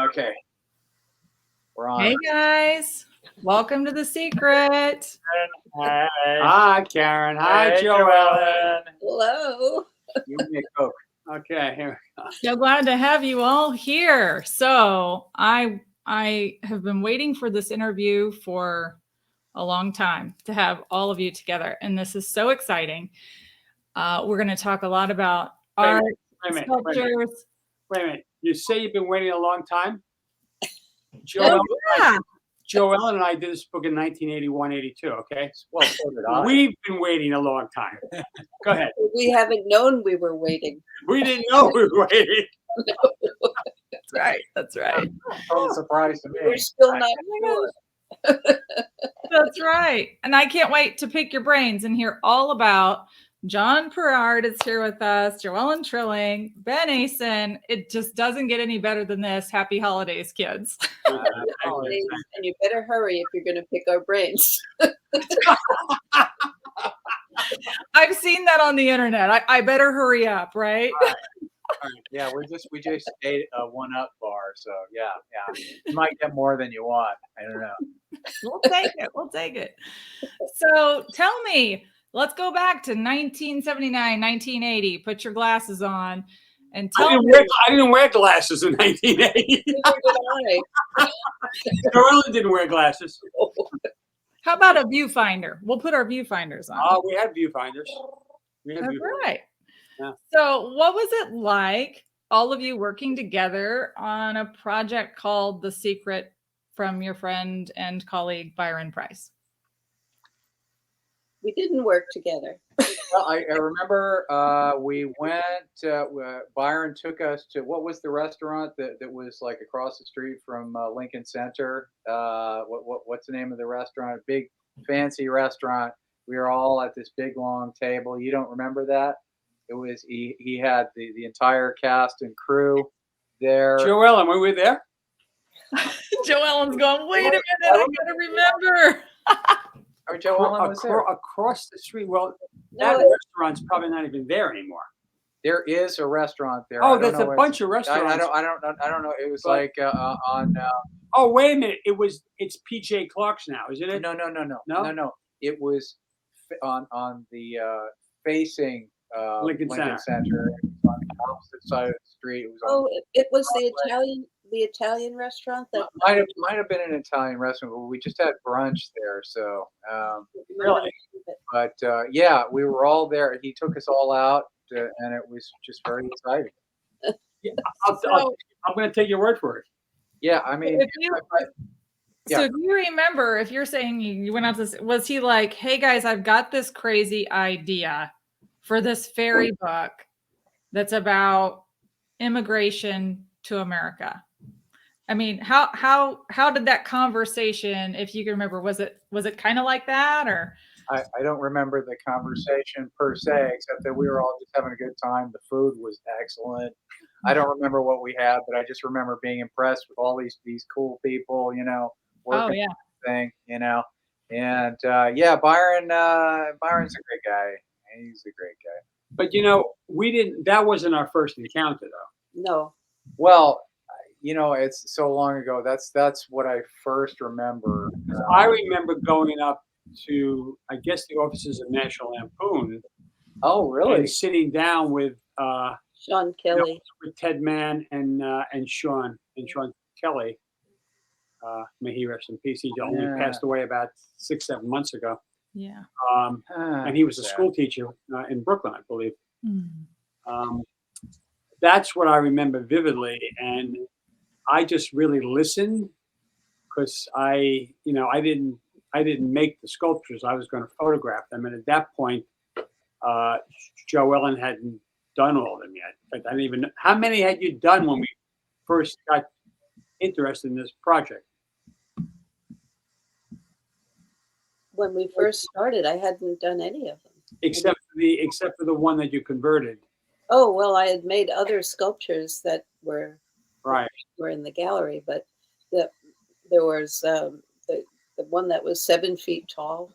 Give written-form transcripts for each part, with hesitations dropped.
Okay. We're on. Hey guys, welcome to The Secret. Hi, Karen. Hi, Joellen. Hello. You make Coke. Okay, here we go. So glad to have you all here. So I have been waiting for this interview for a long time to have all of you together, and this is so exciting. We're going to talk a lot about art, sculptures. Wait a minute. You say you've been waiting a long time? Oh, yeah. Joellen and I did this book in 1981, 82, okay? Well, so did I. We've been waiting a long time. Go ahead. We haven't known we were waiting. We didn't know we were waiting. That's right. That's right. Total surprise to me. We're still not sure. That's right. And I can't wait to pick your brains and hear all about John Pierard is here with us, Ellen Trilling, Ben Asen. It just doesn't get any better than this. Happy holidays, kids. And you better hurry if you're going to pick our brains. I've seen that on the internet. I better hurry up, right? All right. Yeah, we just ate a 1-up bar, so yeah. You might get more than you want. I don't know. We'll take it. So tell me, let's go back to 1979, 1980. Put your glasses on and tell me. I didn't wear glasses in 1980. Joellen didn't wear glasses. How about a viewfinder? We'll put our viewfinders on. Oh, we had viewfinders. That's right. Yeah. So what was it like, all of you working together on a project called The Secret from your friend and colleague Byron Price? We didn't work together. Well, I remember we went. Byron took us to what was the restaurant that was like across the street from Lincoln Center. What's the name of the restaurant? A big fancy restaurant. We were all at this big long table. You don't remember that? It was he had the entire cast and crew there. Joellen, were we there? Joellen's going, wait a minute, I gotta remember. Joellen was there. Across the street. Well, that restaurant's probably not even there anymore. There is a restaurant there. Oh, there's a bunch of restaurants. I don't know. It was like on. Oh, wait a minute. It's PJ Clark's now, isn't it? No. It was on the facing Lincoln Center. It was on the opposite side of the street. It was the Italian restaurant that might have been an Italian restaurant, but we just had brunch there. So really, but yeah, we were all there. He took us all out, and it was just very exciting. Yeah, I'm going to take your word for it. Yeah, I mean, So if you remember, if you're saying you went out to, was he like, hey guys, I've got this crazy idea for this fairy book that's about immigration to America? I mean, how did that conversation, if you can remember, was it kind of like that, or? I don't remember the conversation per se, except that we were all just having a good time. The food was excellent. I don't remember what we had, but I just remember being impressed with all these cool people, working on the thing, And yeah, Byron's a great guy. He's a great guy. But that wasn't our first encounter though. No. Well, it's so long ago. That's what I first remember. I remember going up to, I guess, the offices of National Lampoon. Oh, really? And sitting down with Sean Kelly, with Ted Mann and Sean Kelly. May he rest in peace. He only passed away about 6-7 months ago. Yeah. And he was a school teacher in Brooklyn, I believe. Mm. That's what I remember vividly, and I just really listened because I didn't make the sculptures. I was going to photograph them, and at that point, Joellen hadn't done all of them yet. But I didn't even know. How many had you done when we first got interested in this project? When we first started, I hadn't done any of them. Except for the one that you converted. Oh, well, I had made other sculptures that were in the gallery, but there was the one that was 7 feet tall.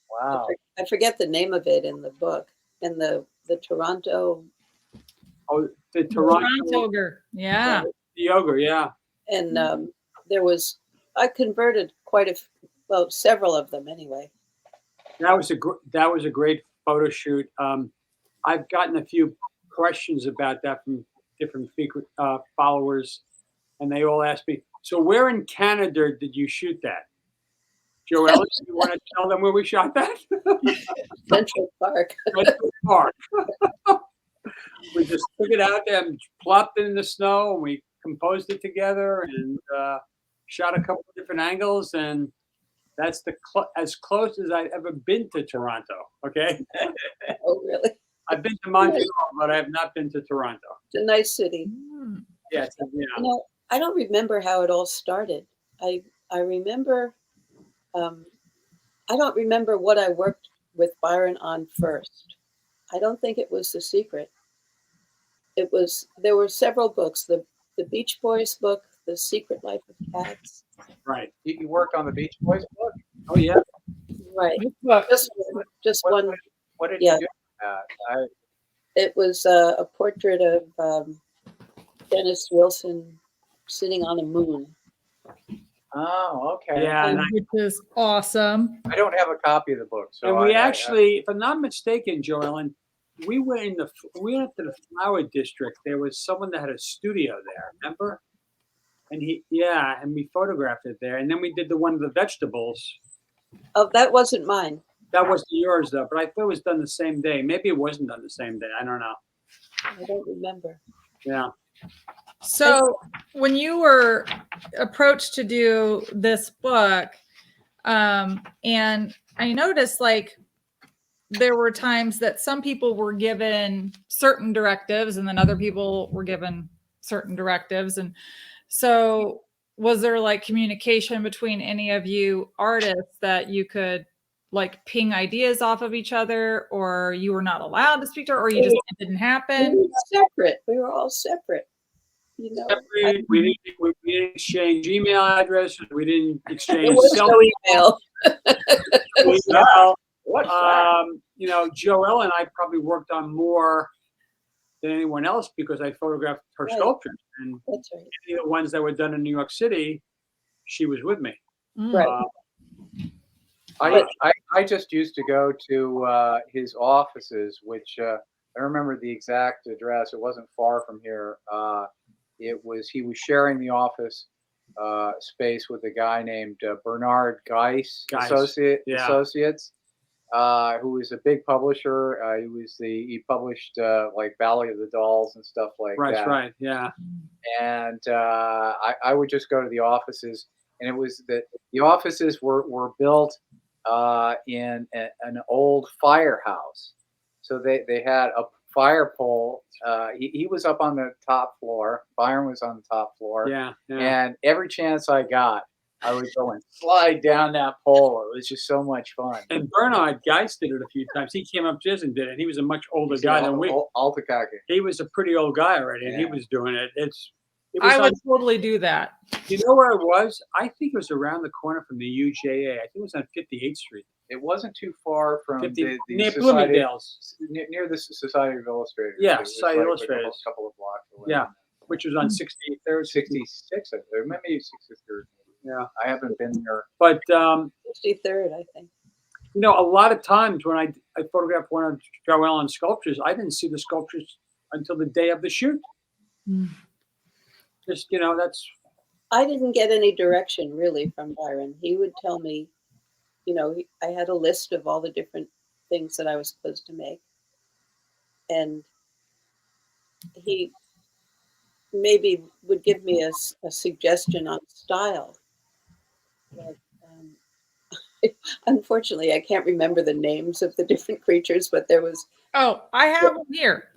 Wow. I forget the name of it in the book. And the Toronto. Oh, the Toronto. Toronto. Yeah. Yoga, yeah. And I converted several of them anyway. That was a great photo shoot. I've gotten a few questions about that from different followers, and they all ask me, so where in Canada did you shoot that? Joelle, you want to tell them where we shot that? Central Park. Central Park. We just took it out there and plopped it in the snow, and we composed it together and shot a couple of different angles, and that's as close as I've ever been to Toronto. Okay. Oh, really? I've been to Montreal, but I have not been to Toronto. It's a nice city. Yeah, I don't remember how it all started. I remember. I don't remember what I worked with Byron on first. I don't think it was The Secret. There were several books. The Beach Boys book, The Secret Life of Cats. Right. You worked on the Beach Boys book? Oh yeah. Right. Just one. What did you do? It was a portrait of Dennis Wilson sitting on a moon. Oh, okay. Yeah, which is awesome. I don't have a copy of the book, so and we actually, if I'm not mistaken, Joellen, we went to the Flower District. There was someone that had a studio there. Remember? And and we photographed it there. And then we did the one of the vegetables. Oh, that wasn't mine. That wasn't yours though, but I thought it was done the same day. Maybe it wasn't done the same day. I don't know. I don't remember. Yeah. So when you were approached to do this book, and I noticed like there were times that some people were given certain directives and then other people were given certain directives. And so was there like communication between any of you artists that you could like ping ideas off of each other, or you were not allowed to speak to, or it didn't happen? We were separate. We were all separate. You know, we didn't exchange email addresses. We didn't exchange email. email. What's that? You know, Joelle and I probably worked on more than anyone else because I photographed her sculptures, and that's right. Any of the ones that were done in New York City, she was with me. Right. I just used to go to his offices, which I remember the exact address. It wasn't far from here. He was sharing the office space with a guy named Bernard Geis Associates, who was a big publisher. He published like Valley of the Dolls and stuff like that. That's right. Yeah. And I would just go to the offices, and it was that the offices were built in an old firehouse. So they had a fire pole. He was up on the top floor. Byron was on the top floor. Yeah. And every chance I got, I would go and slide down that pole. It was just so much fun. And Bernard Geis did it a few times. He came up to us and did it. He was a much older guy than we. He was a pretty old guy already, and he was doing it. I would totally do that. You know where it was? I think it was around the corner from the UJA. I think it was on 58th Street. It wasn't too far from near Bloomingdale's. Near the Society of Illustrators. Yeah, Society of Illustrators. A couple of blocks away. Yeah, which was on 63rd. 66, maybe 63rd. Yeah, I haven't been there. But 63rd, I think. You know, a lot of times when I photographed one of Joellen's sculptures, I didn't see the sculptures until the day of the shoot. Just, you know, I didn't get any direction really from Byron. He would tell me, you know, I had a list of all the different things that I was supposed to make. And he maybe would give me a suggestion on style. But, unfortunately, I can't remember the names of the different creatures, but there was... Oh, I have them here.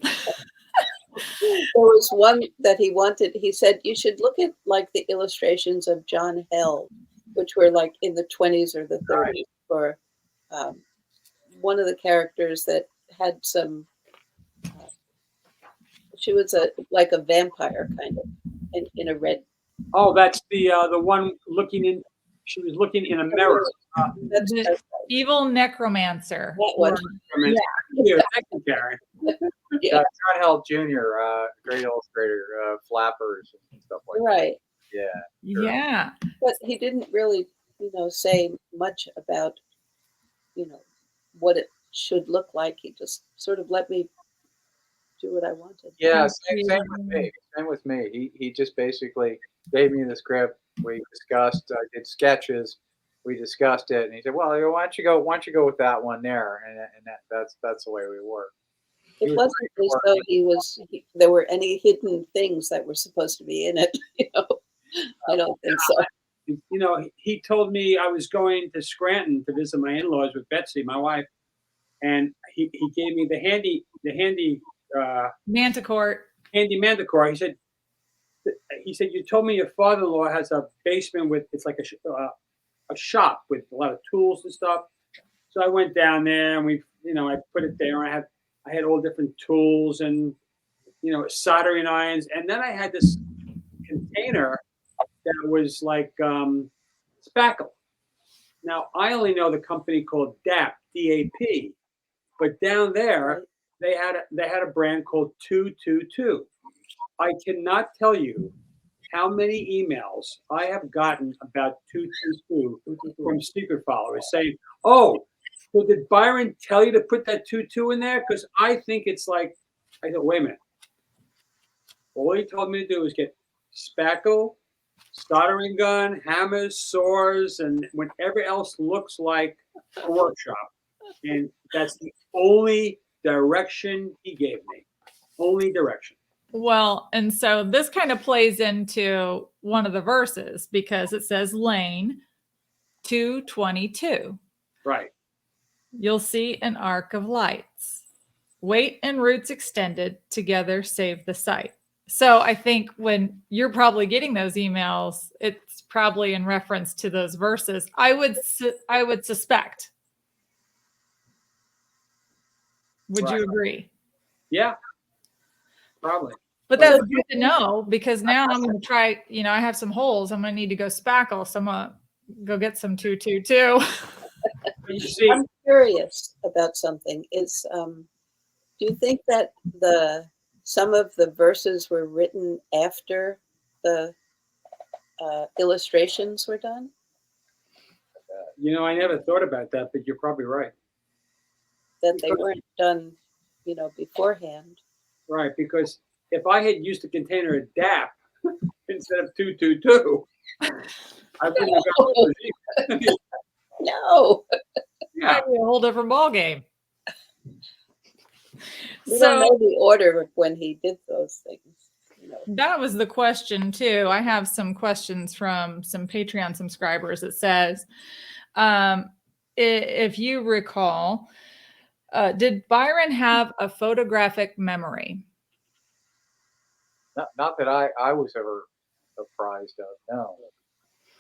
There was one that he wanted. He said, you should look at like the illustrations of John Held, which were like in the 20s or the 30s, or one of the characters that had some, she was like a vampire kind of in a red. Oh, that's the one looking in. She was looking in a mirror. That's Evil Necromancer. That one. Yeah. Thank you, Karen. Yeah. John Held Jr., great illustrator, Flappers. stuff like Right. that. Yeah. Sure. Yeah. But he didn't really, say much about, what it should look like. He just sort of let me do what I wanted. Yeah, Thank same you. with me. Same with me. He just basically gave me the script. We discussed. I did sketches. We discussed it, and he said, "Well, why don't you go with that one there?" And that's the way we work. He It was wasn't great as at though there were any hidden things that were supposed to be in it. I don't think so. He told me I was going to Scranton to visit my in-laws with Betsy, my wife, and he gave me the handy Manticore. Manticore. He said you told me your father-in-law has a basement with it's like a shop with a lot of tools and stuff. So I went down there and I put it there. I had all different tools and soldering irons, and then I had this container that was like spackle. Now I only know the company called DAP, DAP, but down there they had a brand called 222. I cannot tell you how many emails I have gotten about 222 from secret followers saying, "Oh, well, did Byron tell you to put that 22 in there? Because I think it's like." I said, "Wait a minute. All he told me to do was get spackle, soldering gun, hammers, saws, and whatever else looks like a workshop." And that's the only direction he gave me. Only direction. Well, and so this kind of plays into one of the verses because it says lane 222. Right. You'll see an arc of lights. Weight and roots extended together save the sight. So I think when you're probably getting those emails, it's probably in reference to those verses. I would suspect. Would you agree? Yeah. Probably. But that's good to know because now I'm going to try, I have some holes. I'm going to need to go spackle. So I'm going to go get some 222. You see, I'm curious about something. Do you think that some of the verses were written after the illustrations were done? I never thought about that, but you're probably right. That they weren't done, beforehand? Right, because if I had used a container of DAP instead of 222, I wouldn't have got those. No. Yeah. Might be a whole different ball game. We don't know the order of when he did those things. That was the question too. I have some questions from some Patreon subscribers. It says, if you recall, did Byron have a photographic memory? Not that I was ever apprised of. No.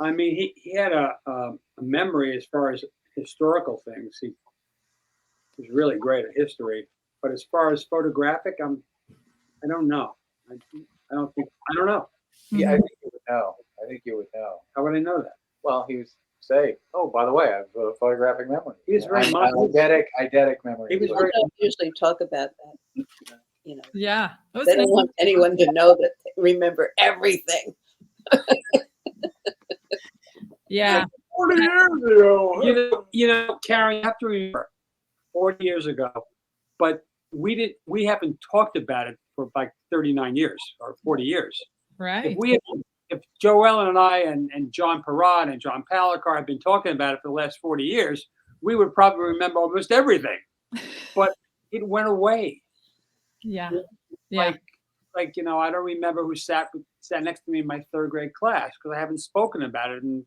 I mean, he had a memory as far as historical things. He was really great at history, but as far as photographic, I don't know. I don't know. Yeah, I think you would know. How would I know that? Well, he was say, "Oh, by the way, I have a photographic memory." He was very eidetic memory. He was People very. don't usually talk about that. Yeah. They don't want anyone to know that they remember everything. Yeah. 40 years ago. Karen, you have to remember 40 years ago, but we haven't talked about it for like 39 years or 40 years. Right. If Joe Ellen and I and John Pierard and John Palikar had been talking about it for the last 40 years, we would probably remember almost everything. But it went away. Yeah. Yeah. Like I don't remember who sat next to me in my third grade class because I haven't spoken about it in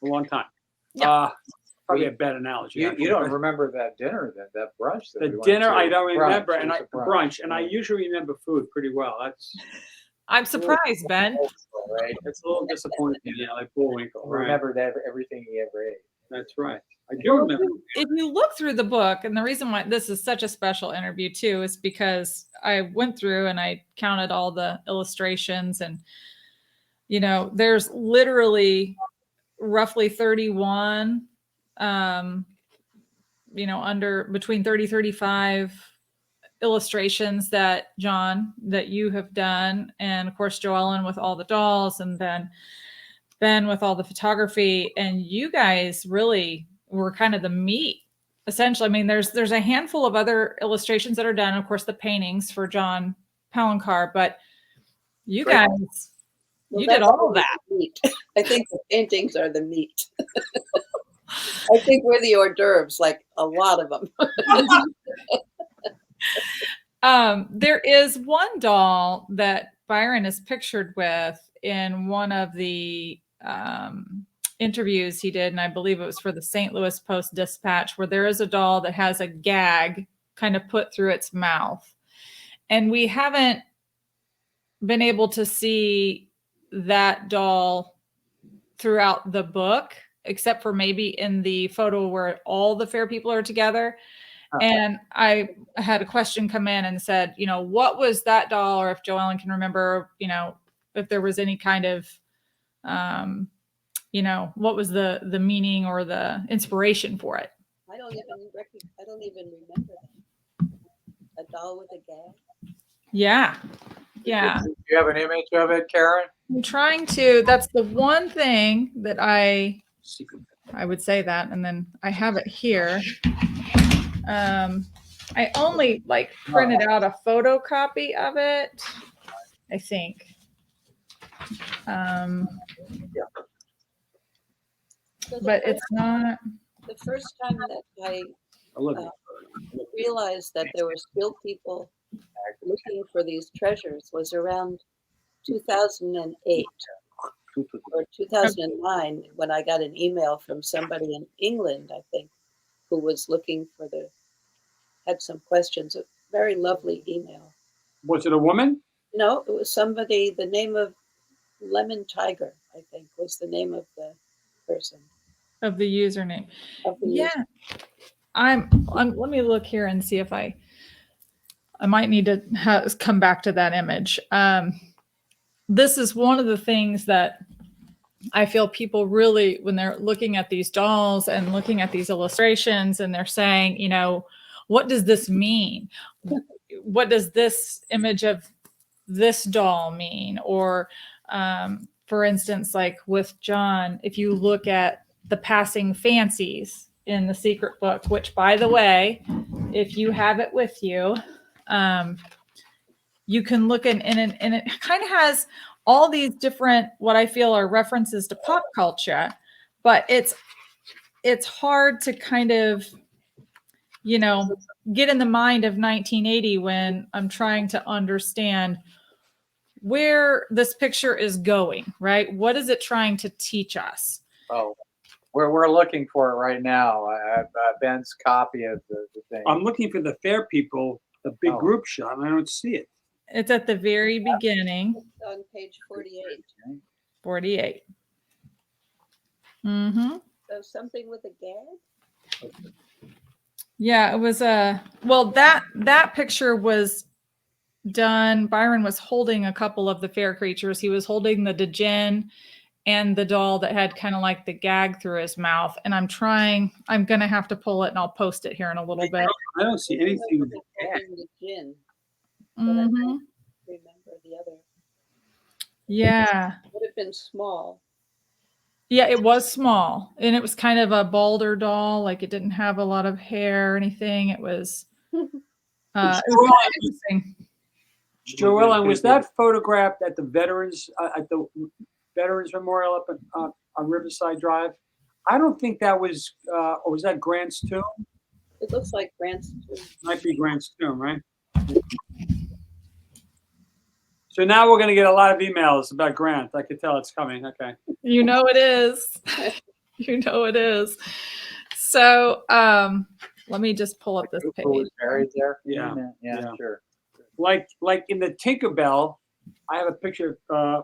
a long time. Yeah. Probably a bad analogy. You don't remember that dinner, that brunch? The dinner I don't remember, and brunch, and I usually remember food pretty well. I'm surprised, Ben. Right? It's a little disappointing, like Bullwinkle. Right? Remembered everything he ever ate. That's right. I do remember. If you look through the book, and the reason why this is such a special interview too is because I went through and I counted all the illustrations, and there's literally roughly 31, under between 30, 35 illustrations that John, that you have done, and of course Joellen with all the dolls, and then Ben with all the photography, and you guys really were kind of the meat. Essentially, I mean, there's a handful of other illustrations that are done, of course, the paintings for John Palancar, but you Great. guys, Well, you did that's all of the that. meat. I think the paintings are the meat. I think we're the hors d'oeuvres, like a lot of them. There is one doll that Byron is pictured with in one of the interviews he did, and I believe it was for the St. Louis Post-Dispatch, where there is a doll that has a gag kind of put through its mouth. And we haven't been able to see that doll throughout the book, except for maybe in the photo where all the fair people are together. And I had a question come in and said, you know, what was that doll? Or if Joellen can remember, you know, if there was any kind of, you know, what was the meaning or the inspiration for it? I don't even remember that. A doll with a gag. Yeah. Yeah. Do you have an image of it, Karen? I'm trying to, that's the one thing that I would say that, and then I have it here. I only like printed out a photocopy of it, I think. But it's not. The first time that I realized that there were still people looking for these treasures was around 2008 or 2009, when I got an email from somebody in England, I think, who was looking for had some questions. A very lovely email. Was it a woman? No, it was somebody, the name of Lemon Tiger, I think, was the name of the person. Of the username. Of the Yeah. user. I'm let me look here and see if I might need to come back to that image. This is one of the things that I feel people really, when they're looking at these dolls and looking at these illustrations, and they're saying, you know, what does this mean? What does this image of this doll mean? Or, for instance, like with John, if you look at the passing fancies in the secret book, which, by the way, if you have it with you, you can look in and it kind of has all these different, what I feel are references to pop culture, but it's hard to kind of, you know, get in the mind of 1980 when I'm trying to understand where this picture is going, right? What is it trying to teach us? Oh, we're looking for it right now. Ben's copy of the thing. I'm looking for the fair people, the big group shot, and I don't see it. It's at the very beginning. It's on page 48. 48. Mm-hmm. So something with a gag? Yeah, it was well, that picture was done. Byron was holding a couple of the fair creatures. He was holding the djinn and the doll that had kind of like the gag through his mouth. And I'm going to have to pull it and I'll post it here in a little bit. I don't see anything with the gag. The gin, Mm-hmm. I don't remember the other. Yeah. It would have been small. Yeah, it was small. And it was kind of a balder doll. Like it didn't have a lot of hair or anything. It was, it was kind of interesting. Joellen, was that photographed at the Veterans Memorial up on Riverside Drive? I don't think that was, or was that Grant's tomb? It looks like Grant's tomb. Might be Grant's tomb, right? So now we're going to get a lot of emails about Grant. I could tell it's coming. Okay. You know it is. You know it is. So let me just pull up this Who page. was buried there? Yeah. Yeah, sure. Like in the Tinkerbell, I have a picture of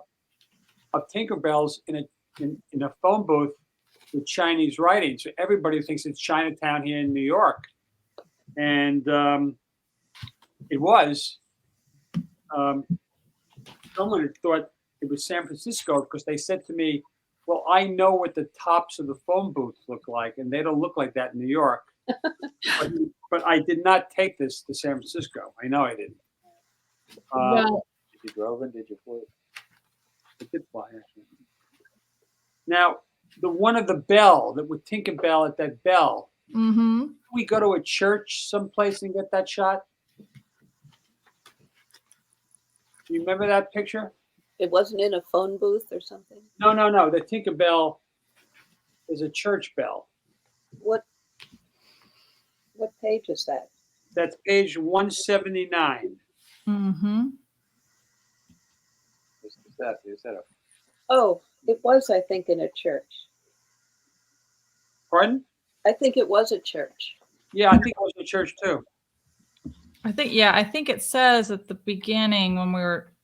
Tinkerbells in a phone booth with Chinese writing. So everybody thinks it's Chinatown here in New York. And it was. Someone had thought it was San Francisco because they said to me, well, I know what the tops of the phone booths look like, and they don't look like that in New York. but I did not take this to San Francisco. I know I didn't. Well, Did you drove and did you flew? I did fly actually. Now, the one of the bell that would Tinkerbell at that bell. mm-hmm. We go to a church someplace and get that shot. Do you remember that picture? It wasn't in a phone booth or something. No. The Tinkerbell is a church bell. What page is that? That's page 179. Mm-hmm. Is that a Oh, it was, I think, in a church. Pardon? I think it was a church. Yeah, I think it was a church too. I think it says at the beginning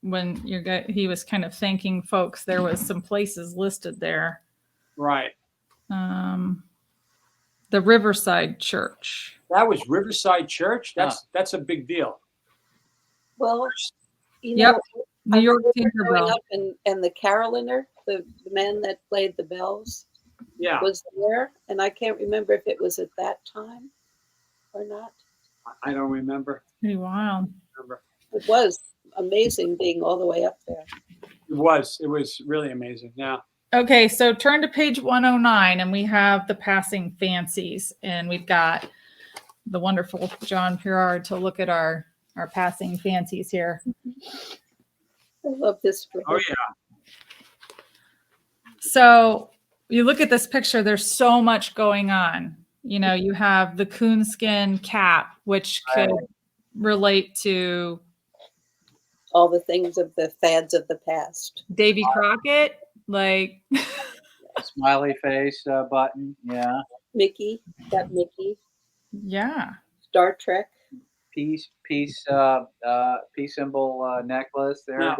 when he was kind of thanking folks, there was some places listed there. Right. The Riverside Church. That was Riverside Church. That's a big deal. Well, you Yep. know, New York growing Tinkerbell. up and the caroliner, the man that played the bells, Yeah. was there, and I can't remember if it was at that time or not. I don't remember. Pretty wild. It was amazing being all the way up there. It was really amazing. Yeah. Okay, so turn to page 109, and we have the passing fancies, and we've got the wonderful John Pierard to look at our passing fancies here. I love this. Oh yeah. So you look at this picture, there's so much going on. You know, you have the coonskin cap, which could relate to All the things of the fads of the past. Davy Crockett, like a smiley face button? Yeah. Mickey, got Mickey. yeah. Star Trek. Peace symbol necklace there. Now,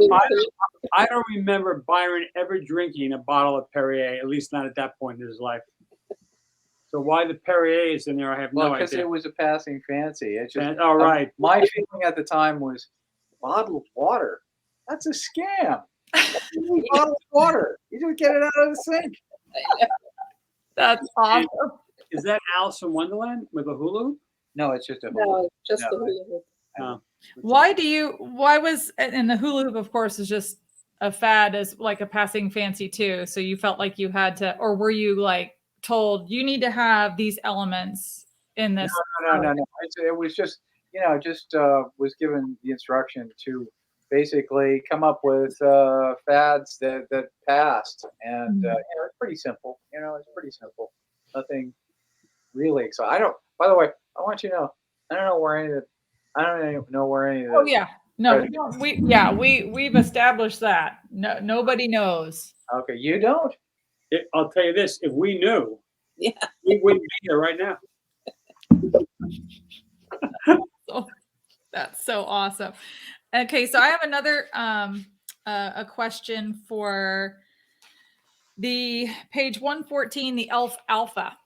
I don't remember Byron ever drinking a bottle of Perrier, at least not at that point in his life. So why the Perrier is in there, I have no Because idea. it was a passing fancy. It's just All right. My feeling at the time was bottled water. That's a scam. Bottled water. You just get it out of the sink. That's awesome. Is that Alice in Wonderland with a hula hoop? No, it's just a No, just No. the hula hoop. No. And the hula hoop, of course, is just a fad as like a passing fancy too. So you felt like you had to, or were you like told you need to have these elements in this? No. It was just, was given the instruction to basically come up with fads that passed. And it's pretty simple. It's pretty simple. Nothing really exciting. By the way, I want you to know, I don't know where any of this. Oh yeah. No, we've established that. No, nobody knows. Okay, you don't? I'll tell you this, if we knew, Yeah. we wouldn't be here right now. That's so awesome. Okay, so I have another a question for the page 114, the Elf Alpha.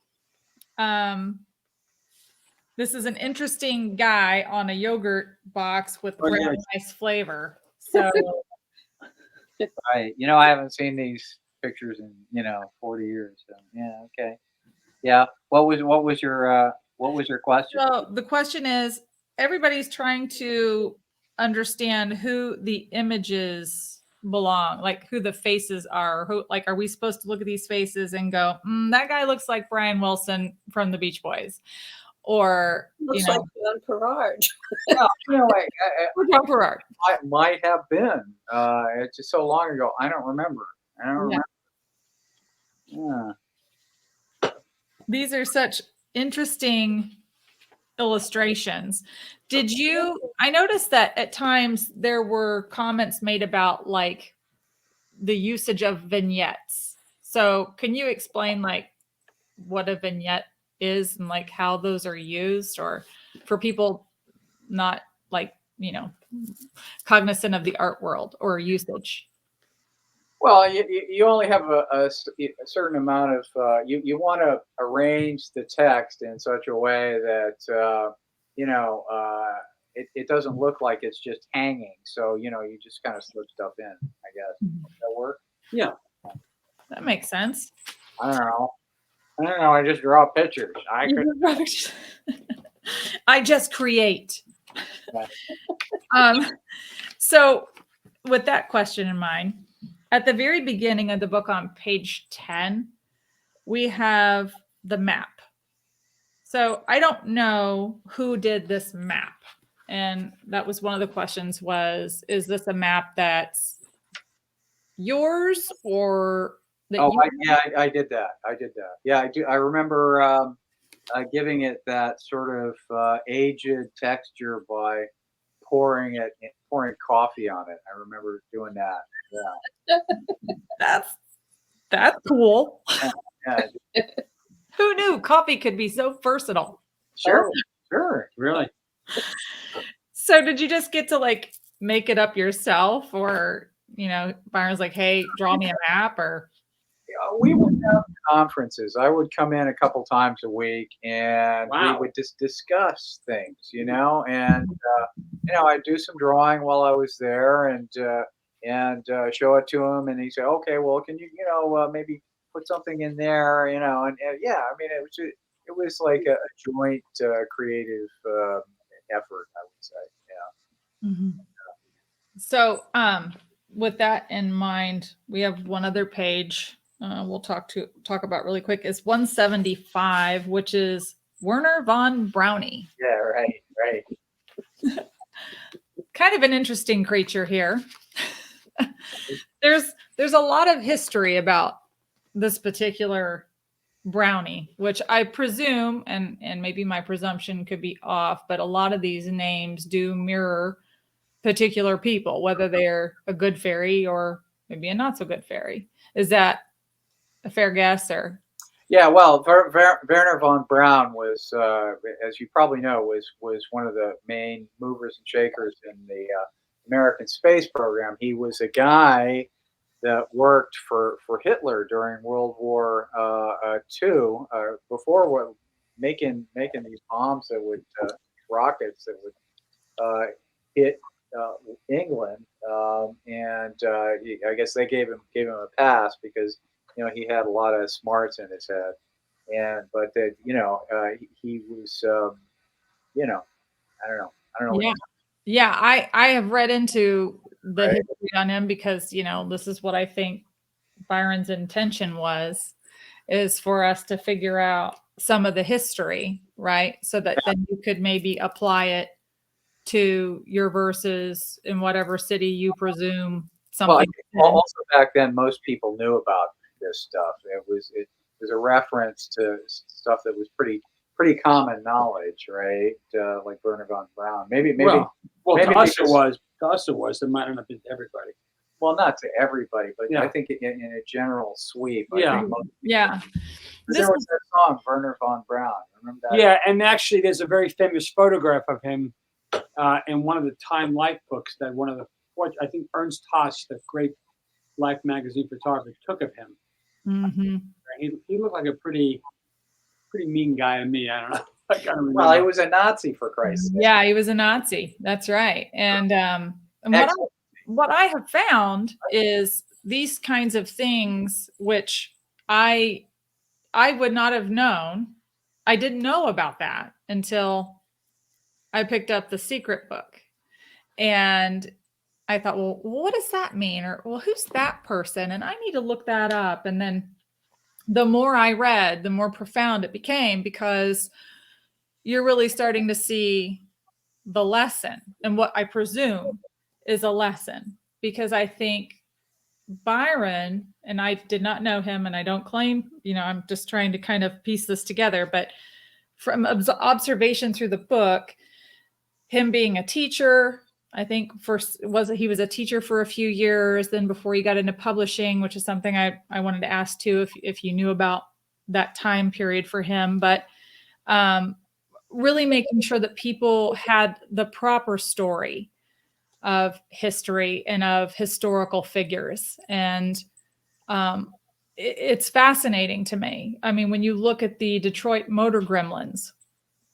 This is an interesting guy on a yogurt box with very nice flavor. So I haven't seen these pictures in 40 years. So yeah, okay, yeah. What was your question? So the question is, everybody's trying to understand who the images belong, like who the faces are. Who, like, are we supposed to look at these faces and go, that guy looks like Brian Wilson from the Beach Boys, or Looks like John Pierard. Well, John Pierard. Might have been. It's just so long ago. I don't remember. Yeah. These are such interesting illustrations. I noticed that at times there were comments made about like the usage of vignettes. So can you explain like what a vignette is and like how those are used, or for people not like, cognizant of the art world or usage? Well, you only have a certain amount of, you want to arrange the text in such a way that, it doesn't look like it's just hanging. So, you just kind of slip stuff in, I guess. Does that work? Yeah. That makes sense. I don't know. I don't know. I just draw pictures. I could. I just create. Right. So with that question in mind, at the very beginning of the book on page 10, we have the map. So I don't know who did this map. And that was one of the questions was, is this a map that's yours or that Oh, you I did that. I did that. Yeah, I do. I remember giving it that sort of aged texture by pouring coffee on it. I remember doing that. Yeah. that's cool. Yeah. Who knew coffee could be so personal? Sure. Sure. Really? So did you just get to like make it up yourself, or Byron's like, hey, draw me a map? Or We would have conferences. I would come in a couple times a week, and we Wow. would just discuss things, and I'd do some drawing while I was there, and show it to him, and he'd say, okay, well, can you maybe put something in there, and yeah, I mean, it was like a joint creative effort, I would say. Yeah. Mhm. So with that in mind, we have one other page we'll talk about really quick, is 175, which is Werner von Brownie. Yeah. Right. Kind of an interesting creature here. There's a lot of history about this particular brownie, which I presume, and maybe my presumption could be off, but a lot of these names do mirror particular people, whether they're a good fairy or maybe a not so good fairy. Is that a fair guess? Or Yeah, well, Werner von Braun was, as you probably know, was one of the main movers and shakers in the American space program. He was a guy that worked for Hitler during World War II, before making these bombs that would rockets that would hit England, and I guess they gave him a pass because he had a lot of smarts in his head, but that he was I don't know. yeah, yeah. I have read into the history on him because this is what I think Byron's intention is for us to figure out some of the history, right? So that then you could maybe apply it to your verses in whatever city you presume something. Well, also back then, most people knew about this stuff. It was a reference to stuff that was pretty common knowledge, right? Like Werner von Braun. Maybe Well, maybe to us it because- was. To us it was. It might not have been to everybody. Well, not to everybody, but Yeah. I think in a general sweep. Yeah. I think most, Yeah. there was that song, Werner von Braun. Remember that? Yeah, and actually, there's a very famous photograph of him in one of the Time Life books that I think Ernst Haas, the great Life magazine photographer, took of him. Mm-hmm. He looked like a pretty mean guy to me. I don't know. I kind of remember. Well, he was a Nazi, for Christ's sake. Yeah, he was a Nazi. That's right. And what I have found is these kinds of things, which I would not have known. I didn't know about that until I picked up the Secret book, and I thought, well, what does that mean? Or, well, who's that person? And I need to look that up. And then the more I read, the more profound it became, because you're really starting to see the lesson and what I presume is a lesson, because I think Byron, and I did not know him and I don't claim, I'm just trying to kind of piece this together, but from observation through the book, him being a teacher, I think he was a teacher for a few years, then before he got into publishing, which is something I wanted to ask too, if you knew about that time period for him, but really making sure that people had the proper story of history and of historical figures. And it's fascinating to me. I mean, when you look at the Detroit Motor Gremlins,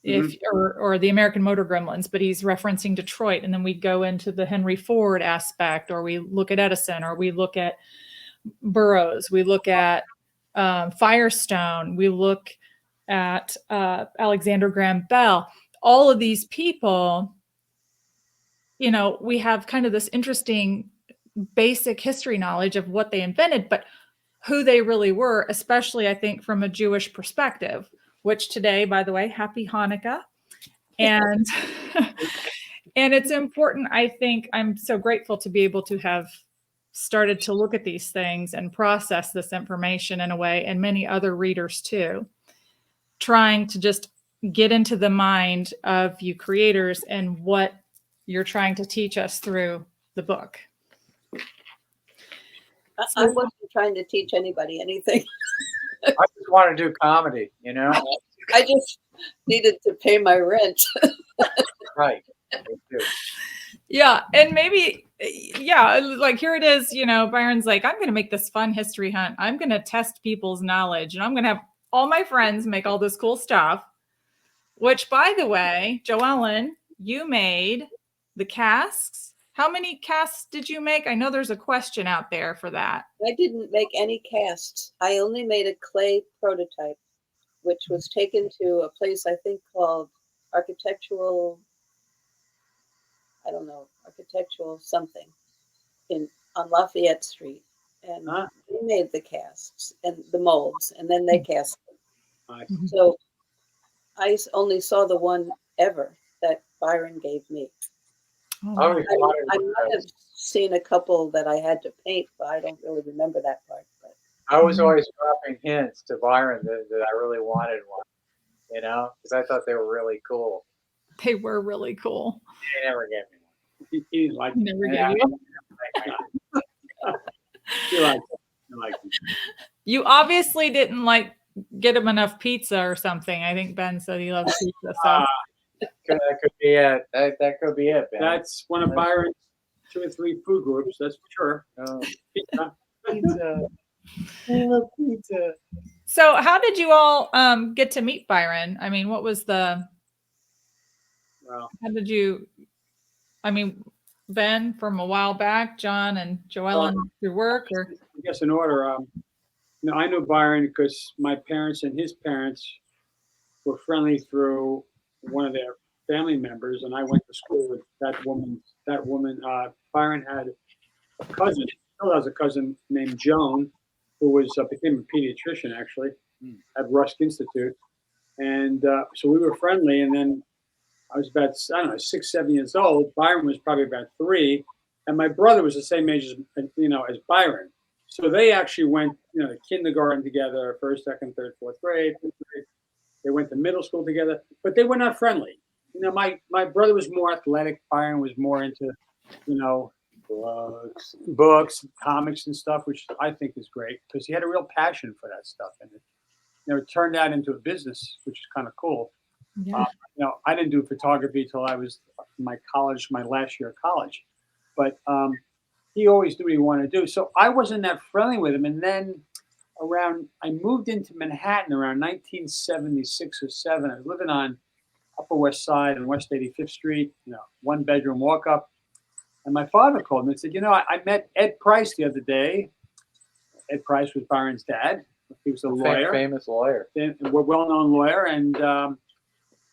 or the American Motor Gremlins, but he's referencing Detroit, and then we go into the Henry Ford aspect, or we look at Edison, or we look at Burroughs, we look at Firestone. We look at Alexander Graham Bell. All of these people, you know, we have kind of this interesting basic history knowledge of what they invented, but who they really were, especially I think from a Jewish perspective, which today, by the way, happy Hanukkah. And and it's important. I think I'm so grateful to be able to have started to look at these things and process this information in a way, and many other readers too, trying to just get into the mind of you creators and what you're trying to teach us through the book. I wasn't trying to teach anybody anything. I just want to do comedy, you know? I just needed to pay my rent. Right. Me too. Yeah. And maybe, yeah, like here it is, you know, Byron's like, I'm going to make this fun history hunt. I'm going to test people's knowledge, and I'm going to have all my friends make all this cool stuff, which, by the way, Joellen, you made the casks. How many casts did you make? I know there's a question out there for that. I didn't make any casts. I only made a clay prototype, which was taken to a place I think called Architectural, I don't know, Architectural something on Lafayette Street. And they made the casts and the molds, and then they cast them. Nice. So I only saw the one ever that Byron gave me. Oh, I wow. always I wanted to- might have seen a couple that I had to paint, but I don't really remember that part. But I was always dropping hints to Byron that I really wanted one, you know, because I thought they were really cool. They were really cool. They never gave me one. He didn't like Never it. gave you. He liked it. He liked it. You obviously didn't like get him enough pizza or something. I think Ben said he loves pizza. So That could be it. That could be it, Ben. That's one of Byron's 2 or 3 food groups, that's for sure. Oh, Pizza. pizza. I love pizza. So how did you all get to meet Byron? I mean, what was the, Well, how did you, I mean, Ben from a while back, John and Joellen through work, or? I guess in order, you know, I knew Byron because my parents and his parents were friendly through one of their family members, and I went to school with that woman. Byron had a cousin, still has a cousin named Joan, who was became a pediatrician actually at Rusk Institute, and so we were friendly. And then I was about, I don't know, 6, 7 years old. Byron was probably about 3, and my brother was the same age as Byron. So they actually went, you know, to kindergarten together, 1st, 2nd, 3rd, 4th grade, 5th grade. They went to middle school together, but they were not friendly. You know, my brother was more athletic. Byron was more into, you know, books, comics, and stuff, which I think is great because he had a real passion for that stuff, and it, you know, it turned out into a business, which is kind of cool. Yeah. You know, I didn't do photography till I was in my last year of college, but he always knew what he wanted to do. So I wasn't that friendly with him. And then I moved into Manhattan around 1976 or 7. I was living on Upper West Side and West 85th Street, you know, 1-bedroom walk up. And my father called me and said, you know, I met Ed Price the other day. Ed Price was Byron's dad. He was a lawyer. Famous lawyer. A well-known lawyer. And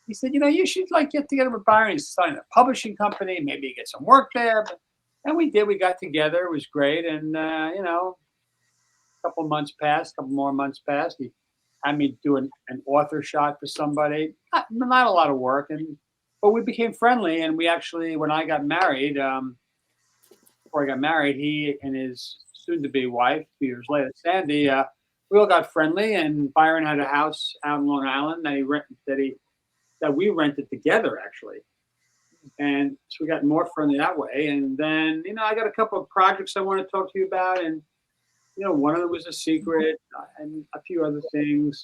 he said, you know, you should like get together with Byron. He's starting a publishing company. Maybe you get some work there. And we did. We got together. It was great. And, you know, a couple more months passed. He had me do an author shot for somebody. Not a lot of work. But we became friendly. And we actually, when I got married, before I got married, he and his soon-to-be wife, 2 years later, Sandy, we all got friendly. And Byron had a house out in Long Island that we rented together, actually. And so we got more friendly that way. And then, you know, I got a couple of projects I want to talk to you about. And, you know, one of them was a secret and a few other things.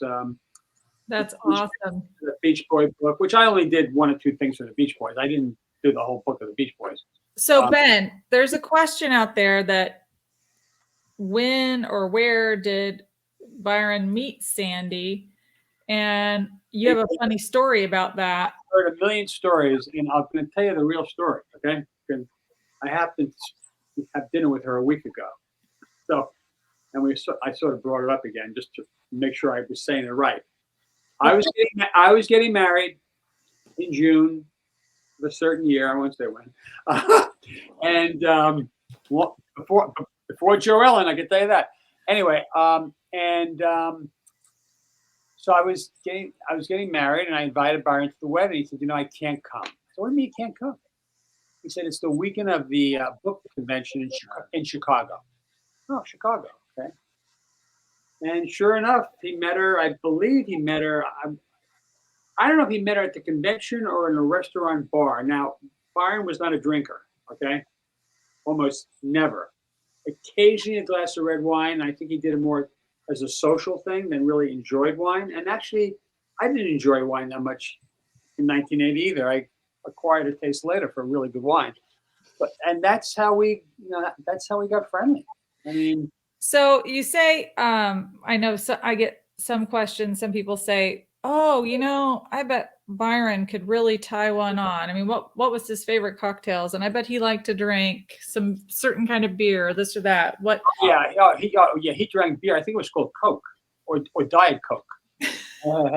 That's awesome. The Beach Boy book, which I only did 1 or 2 things for the Beach Boys. I didn't do the whole book of the Beach Boys. So Ben, there's a question out there that when or where did Byron meet Sandy? And you have a funny story about that. I've heard a million stories, and I'm going to tell you the real story, okay? Because I happened to have dinner with her a week ago. So, and I sort of brought it up again just make sure I was saying it right. I was getting married in June of a certain year. I won't say when. And well, before Joe Ellen, I can tell you that. Anyway, so I was getting married, and I invited Byron to the wedding. He said, I can't come. So what do you mean you can't come? He said, it's the weekend of the book convention in Chicago. Oh, Chicago. Okay. And sure enough, he met her. I believe he met her. I don't know if he met her at the convention or in a restaurant bar. Now, Byron was not a drinker. Okay. Almost never. Occasionally a glass of red wine. I think he did it more as a social thing than really enjoyed wine. And actually, I didn't enjoy wine that much in 1980 either. I acquired a taste later for really good wine. And that's how we got friendly. I mean, so you say, I know, so I get some questions. Some people say, oh, I bet Byron could really tie one on. I mean, what was his favorite cocktails? And I bet he liked to drink some certain kind of beer, or this or that. What? He drank beer. I think it was called Coke or Diet Coke.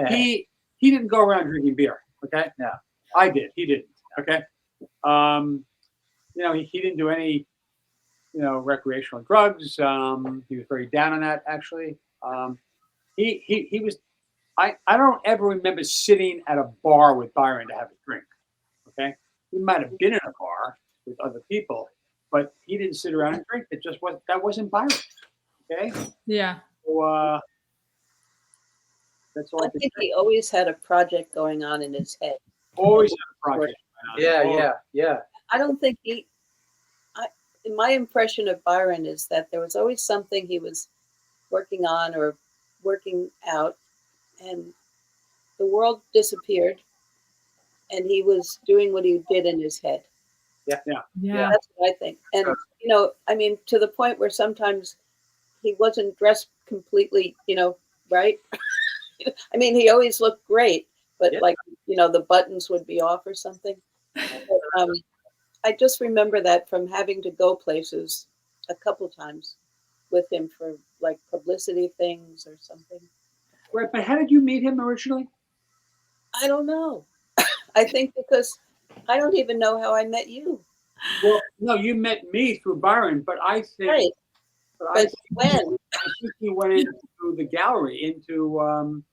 He didn't go around drinking beer. Okay, no, I did. He didn't. Okay, he didn't do any, recreational drugs. He was very down on that, actually. He was. I don't ever remember sitting at a bar with Byron to have a drink. Okay, he might have been in a bar with other people, but he didn't sit around and drink. That wasn't Byron. Okay. Yeah. So that's all I think he always had a project going on in his head. Always had a project. Yeah. I don't think my impression of Byron is that there was always something he was working on or working out, and the world disappeared, and he was doing what he did in his head. Yeah. That's what I think. And, to the point where sometimes he wasn't dressed completely, right? I mean, he always looked great, but the buttons would be off or something. But, I just remember that from having to go places a couple times with him for like publicity things or something. Right, but how did you meet him originally? I don't know. I think because I don't even know how I met you. Well, no, you met me through Byron, but I think. Right. But when? I think you went into the gallery, into.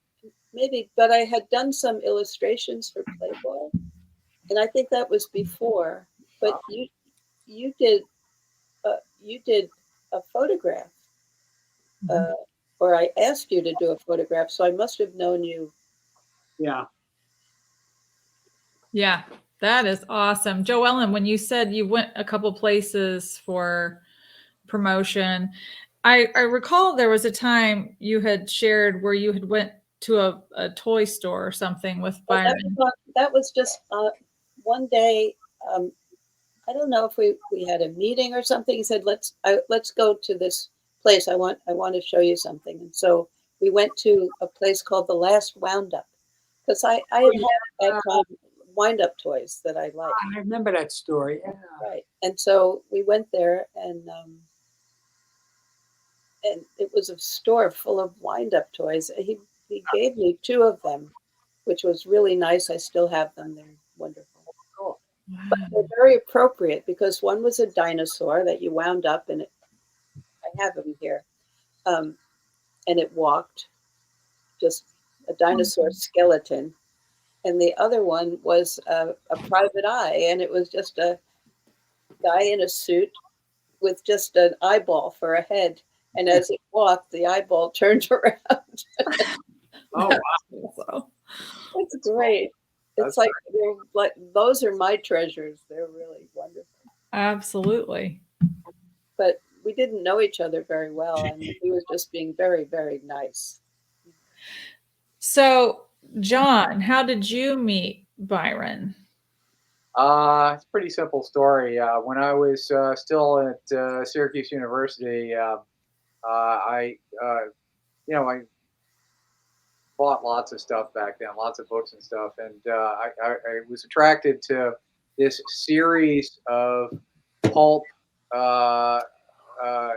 Maybe, but I had done some illustrations for Playboy, and I think that was before. But you did a photograph, or I asked you to do a photograph, so I must have known you. Yeah. Yeah, that is awesome. Joe Ellen, when you said you went a couple places for promotion, I recall there was a time you had shared where you had went to a toy store or something with Byron. That was just one day. I don't know if we had a meeting or something. He said, let's go to this place. I want to show you something. And so we went to a place called The Last Wound Up, because I had at that time wind up toys that I liked. I remember that story. Yeah. Right. And so we went there, and it was a store full of wind up toys. He gave me 2 of them, which was really nice. I still have them. They're wonderful. Cool. But they're very appropriate, because one was a dinosaur that you wound up, and I have them here, and it walked, just a dinosaur skeleton. And the other one was a private eye, and it was just a guy in a suit with just an eyeball for a head. And as it walked, the eyeball turned around. Oh, wow. It's great. It's like those are my treasures. They're really wonderful. Absolutely. But we didn't know each other very well, and he was just being very, very nice. So, John, how did you meet Byron? It's a pretty simple story. When I was still at Syracuse University, I bought lots of stuff back then, lots of books and stuff, and I was attracted to this series of pulp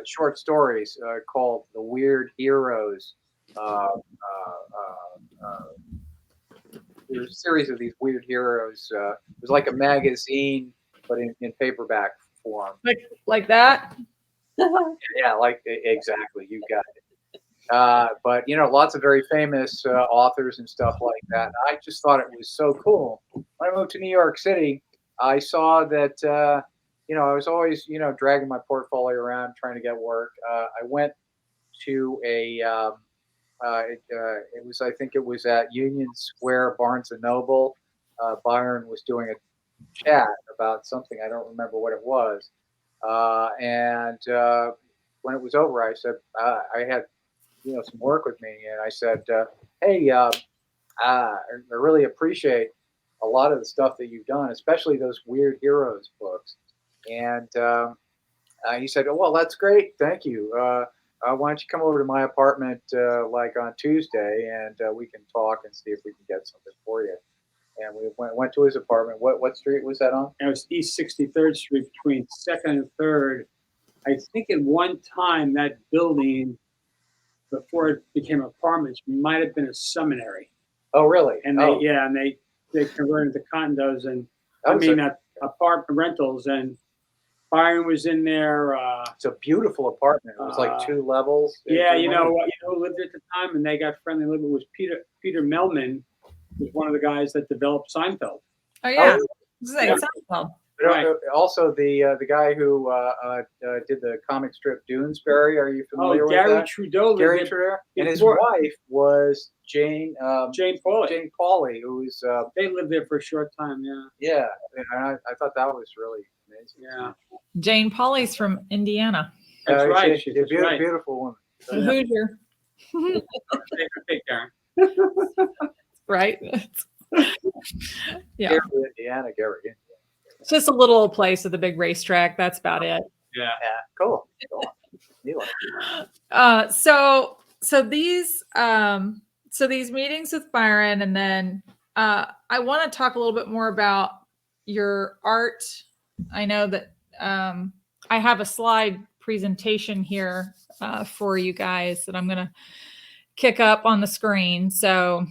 short stories called The Weird Heroes. there's a series of these weird heroes. It was like a magazine, but in paperback form. Like that. Yeah, like exactly. You got it. But lots of very famous authors and stuff like that. And I just thought it was so cool. When I moved to New York City, I saw that I was always dragging my portfolio around trying to get work. I went to it was, I think it was at Union Square, Barnes and Noble. Byron was doing a chat about something. I don't remember what it was. And when it was over, I said I had some work with me, and I said, "Hey, I really appreciate a lot of the stuff that you've done, especially those Weird Heroes books." And he said, "Oh, well, that's great, thank you. Why don't you come over to my apartment like on Tuesday, and we can talk and see if we can get something for you." And we went to his apartment. What street was that on? It was East 63rd Street between 2nd and 3rd. I think at one time that building, before it became apartments, might have been a seminary. Oh, really? And they converted to condos and apartment rentals. And Byron was in there. It's a beautiful apartment. It was like 2 levels. Yeah, who lived at the time, and they got friendly with it was Peter Melman, was one of the guys that developed Seinfeld. Oh yeah, Seinfeld. Right. Also, the guy who did the comic strip Doonesbury. Are you familiar with that? Gary Trudeau. Gary Trudeau, and his wife was Jane Pauley. Jane Pauley, who's they lived there for a short time. Yeah. Yeah, and I thought that was really amazing. Yeah. Jane Pauley's from Indiana. That's right. She's a beautiful woman. Hoosier. Take care. Right. Yeah. Indiana, Gary. It's just a little place with a big racetrack. That's about it. Yeah. Cool. So these meetings with Byron, and then I want to talk a little bit more about your art. I know that I have a slide presentation here for you guys that I'm going to kick up on the screen. So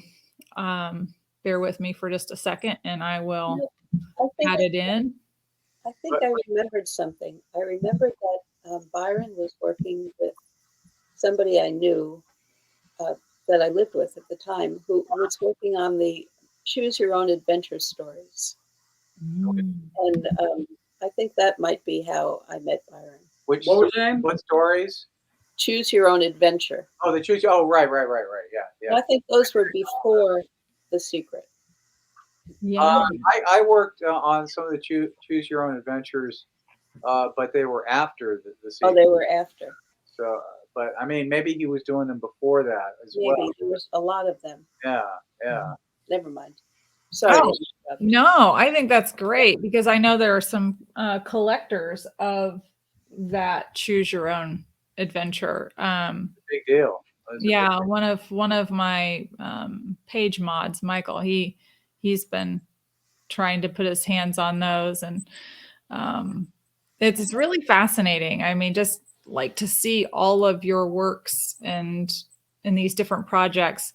bear with me for just a second, and I will add it in. I think I remembered something. I remembered that Byron was working with somebody I knew that I lived with at the time, who was working on the Choose Your Own Adventure stories. And I think that might be how I met Byron. What was the name? What stories? Choose Your Own Adventure. Oh, the Choose. Oh, right. Yeah. I think those were before The Secret. Yeah. I worked on some of the Choose Your Own Adventures, but they were after the Secret. Oh, they were after. So, but I mean, maybe he was doing them before that as well. Maybe there was a lot of them. Yeah. Never mind. Sorry. No, I think that's great because I know there are some collectors of that Choose Your Own Adventure. Big deal. Yeah, one of my page mods, Michael, he's been trying to put his hands on those, and it's really fascinating. I mean, just like to see all of your works and in these different projects,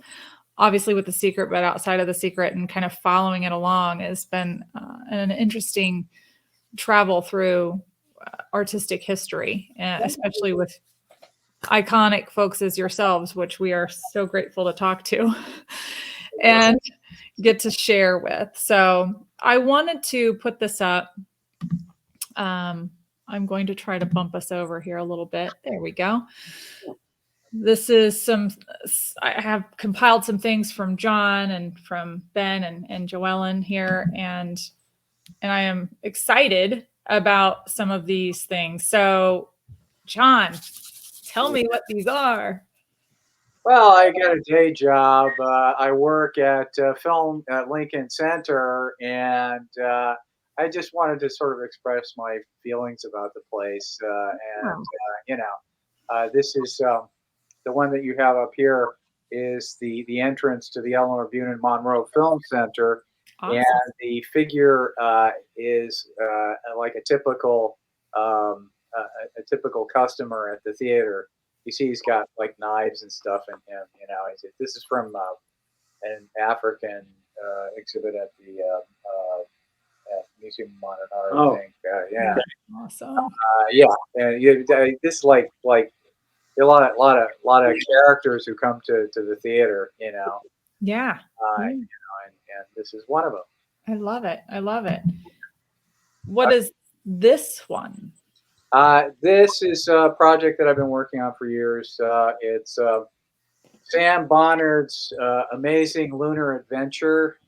obviously with The Secret, but outside of The Secret, and kind of following it along has been an interesting travel through artistic history, especially with iconic folks as yourselves, which we are so grateful to talk to and get to share with. So I wanted to put this up. I'm going to try to bump us over here a little bit. There we go. This is I have compiled some things from John and from Ben and Joellen here, and I am excited about some of these things. So John, tell me what these are. Well, I got a day job. I work at film at Lincoln Center, and I just wanted to sort of express my feelings about the place. This is the one that you have up here is the entrance to the Eleanor Bunin Monroe Film Center. Awesome. And the figure is like a typical customer at the theater. you see he's got like knives and stuff in him. You know, this is from an African exhibit at the at Museum of Modern Art. Oh. I think. Yeah. Awesome. This is like a lot of characters who come to the theater. You know. Yeah. You know, and this is one of them. I love it. I love it. What is this one? This is a project that I've been working on for years. It's Sam Bonnard's Amazing Lunar Adventure.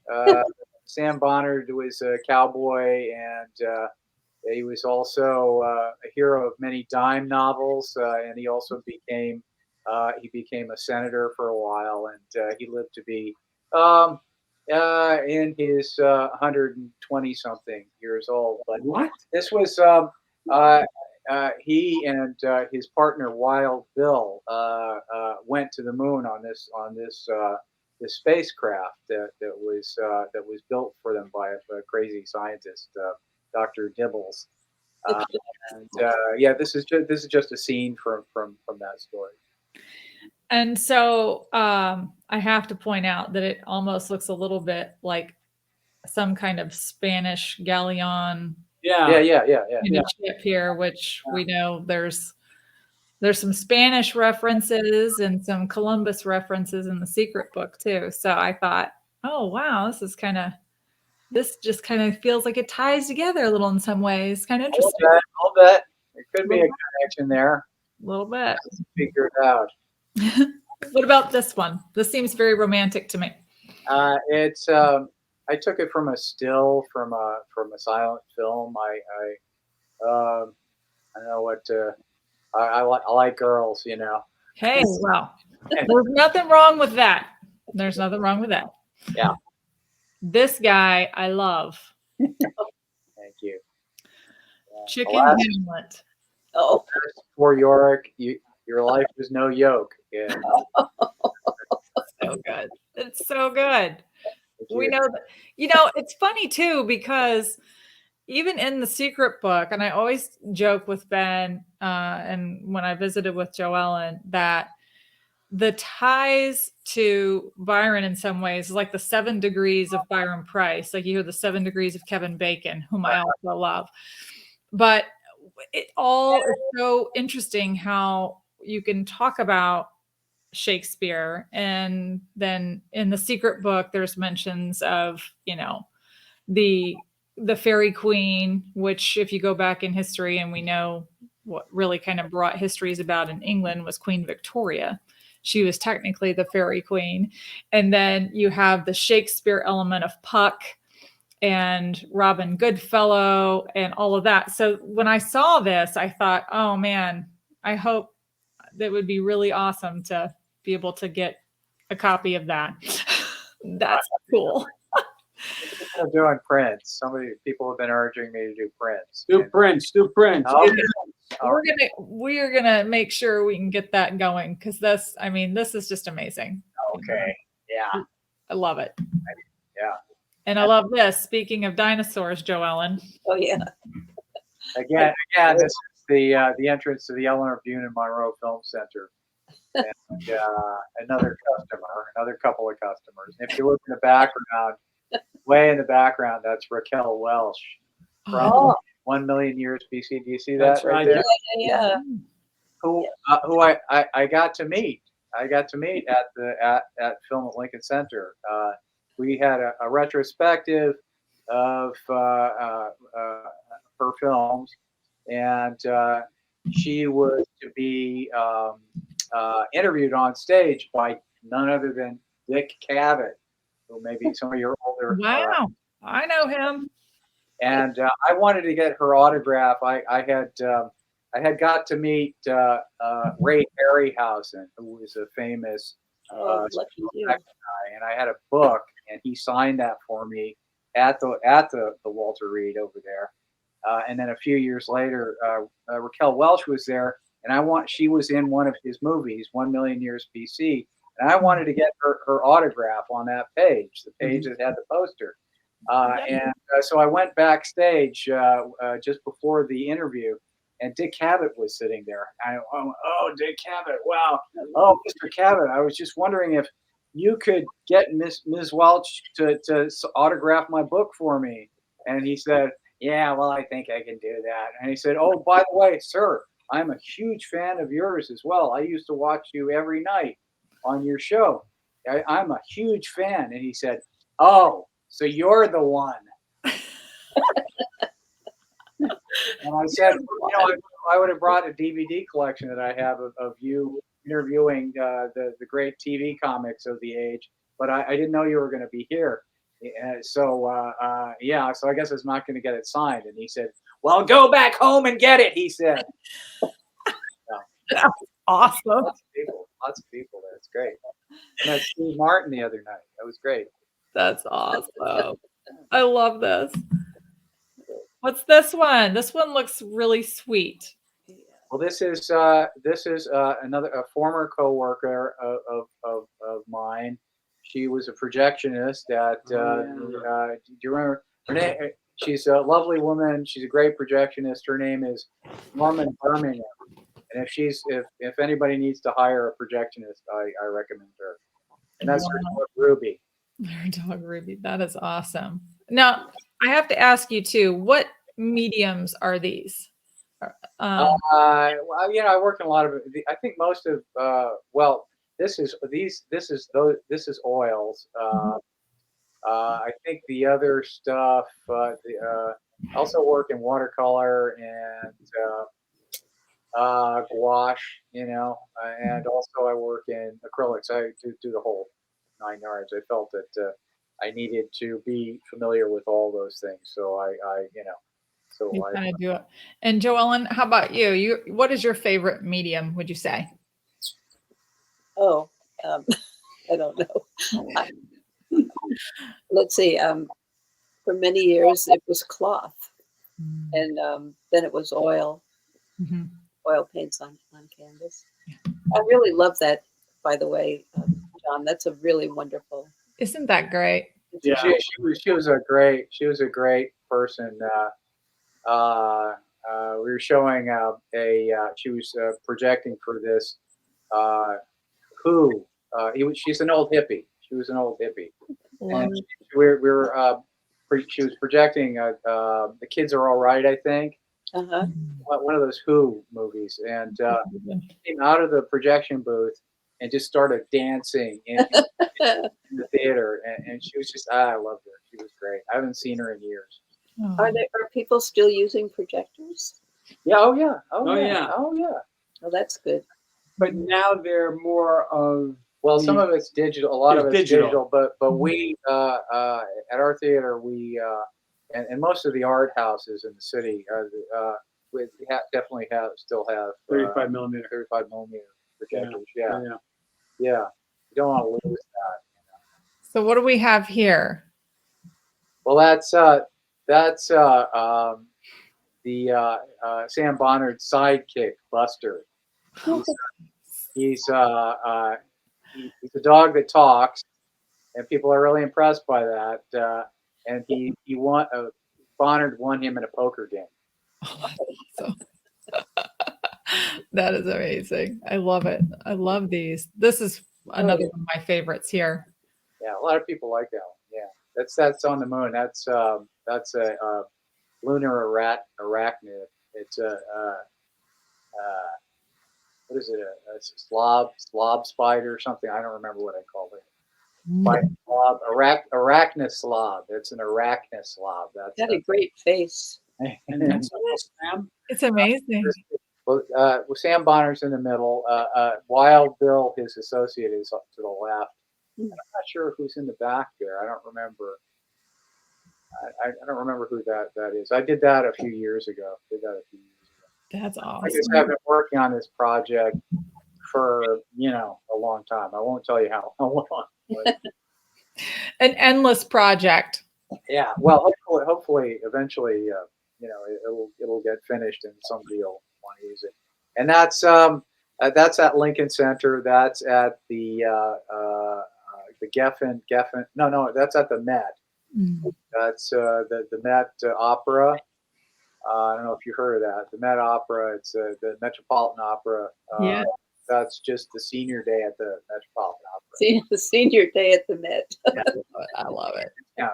Sam Bonnard was a cowboy, and he was also a hero of many dime novels, and he also became a senator for a while, and he lived to be in his 120 something years old. But What? this was he and his partner Wild Bill went to the moon on this spacecraft that was built for them by a crazy scientist, Dr. Dibbles. And yeah, this is just a scene from that story. And so I have to point out that it almost looks a little bit like some kind of Spanish galleon. Yeah. Ship here, which we know there's some Spanish references and some Columbus references in the Secret Book too. So I thought, oh wow, this just kind of feels like it ties together a little in some ways. Kind of interesting. I'll bet. There could be a connection there. A little bit. Figure it out. What about this one? This seems very romantic to me. It's I took it from a still from a silent film. I don't know what I like girls, you know. Hey, well, there's nothing wrong with that. There's nothing wrong with that. Yeah. This guy I love. Thank you. Chicken Hamlet. Oh, For Yorick, your life is no yoke. Yeah. So good. It's so good. We know that, it's funny too, because even in the Secret Book, and I always joke with Ben, and when I visited with Joellen, that the ties to Byron in some ways is like the 7 degrees of Byron Price. Like you hear the 7 degrees of Kevin Bacon, whom I also love. But it all is so interesting how you can talk about Shakespeare, and then in the Secret Book there's mentions of the Fairy Queen, which if you go back in history, and we know what really kind of brought histories about in England was Queen Victoria. She was technically the Fairy Queen. And then you have the Shakespeare element of Puck and Robin Goodfellow and all of that. So when I saw this, I thought, oh man, I hope that would be really awesome to be able to get a copy of that. That's cool. I'm doing Prince. People have been urging me to do Prince. Do Prince. Okay. We're gonna make sure we can get that going, because this is just amazing. Okay. Yeah. I love it. Yeah. And I love this. Speaking of dinosaurs, Joellen. oh yeah. Again, this is the entrance to the Eleanor Bunin Monroe Film Center. And another couple of customers. And if you look in the background, way in the background, that's Raquel Welch from 1 million years BC. Do you see that? That's right there? Yeah. Who I got to meet. I got to meet at Film at Lincoln Center. We had a retrospective of her films, and she was to be interviewed on stage by none other than Dick Cavett, who maybe some of your older. Wow, I know him. And I wanted to get her autograph. I had got to meet Ray Harryhausen, who was a famous lucky you. guy, and I had a book, and he signed that for me at the Walter Reed over there. And then a few years later, Raquel Welch was there, and she was in one of his movies, 1 Million Years BC, and I wanted to get her autograph on that page, the page that had the poster. So I went backstage just before the interview, and Dick Cavett was sitting there. Oh, Dick Cavett, wow. Oh, Mr. Cavett, I was just wondering if you could get Ms. Welch to autograph my book for me. And he said, yeah, well, I think I can do that. And he said, oh, by the way, sir, I'm a huge fan of yours as well. I used to watch you every night on your show. I'm a huge fan. And he said, oh, so you're the one. And I said, I would have brought a DVD collection that I have of you interviewing the great TV comics of the age, but I didn't know you were going to be here. So I guess I was not going to get it signed. And he said, well, go back home and get it, he said. That's awesome. Lots of people there. It's great. And I met Steve Martin the other night. That was great. That's awesome. I love this. What's this one? This one looks really sweet. Well, this is a former coworker of mine. She was a projectionist at. Do you remember her name? She's a lovely woman. She's a great projectionist. Her name is Norman Birmingham. And if anybody needs to hire a projectionist, I recommend her. And that's her dog Ruby. Her dog Ruby. That is awesome. Now I have to ask you too. What mediums are these? Well, I work in a lot of. I think most of. This is oils. I think the other stuff. I also work in watercolor and gouache. And also I work in acrylics. I do the whole 9 yards. I felt that I needed to be familiar with all those things. So I kind of do it. And Joellen, how about you? What is your favorite medium, would you say? Oh, I don't know. Let's see. For many years, it was cloth, and then it was oil, oil paints on canvas. I really love that, by the way, John. That's a really wonderful. Isn't that great? Yeah, she was a great person. We were showing she was projecting for this Who. She's an old hippie. She was an old hippie. And she was projecting The Kids Are All Right, I think. Uh-huh. One of those Who movies. And she came out of the projection booth and just started dancing in the theater. And she was just, I loved her. She was great. I haven't seen her in years. Oh. Are people still using projectors? Yeah. Oh yeah. Oh, that's good. But now they're more of. Well, some of it's digital. A lot of it's digital. But we at our theater and most of the art houses in the city we definitely still have 35 millimeter projectors. Yeah. You don't want to lose that. So what do we have here? Well, that's the Sam Bonnard's sidekick, Buster. He's a dog that talks, and people are really impressed by that. And Bonnard won him in a poker game. Oh, that is amazing. I love it. I love these. This is another one of my favorites here. Yeah, a lot of people like that one. Yeah, that's on the moon. That's a lunar arachnid. It's what is it? A slob spider or something? I don't remember what I called it. Slob, arachnoslob. It's an arachnoslob. That's got a great face. It's amazing. Well, Sam Bonnard's in the middle. Wild Bill, his associate, is up to the left. I'm not sure who's in the back there. I don't remember. I don't remember who that is. I did that a few years ago. That's awesome. I just have been working on this project for a long time. I won't tell you how long. An endless project. Yeah. Well, hopefully, eventually, it'll get finished and somebody will want to use it. And that's at Lincoln Center. That's at the Geffen. No, that's at the Met. That's the Met Opera. I don't know if you heard of that. The Met Opera. It's the Metropolitan Opera. Yeah. That's just the senior day at the Metropolitan Opera. See, the senior day at the Met. I love it. Yeah.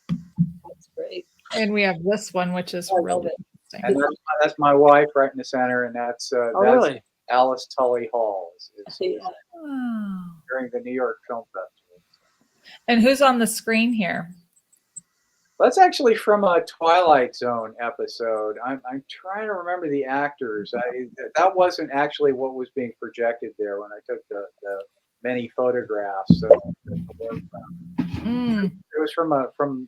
That's great. And we have this one, which is I love really it. And interesting. that's my wife right in the center, and that's Oh, really? Alice Tully Hall. It's Yeah. Oh. during the New York Film Festival. And who's on the screen here? That's actually from a Twilight Zone episode. I'm trying to remember the actors. That wasn't actually what was being projected there when I took the many photographs. So Mm. it was from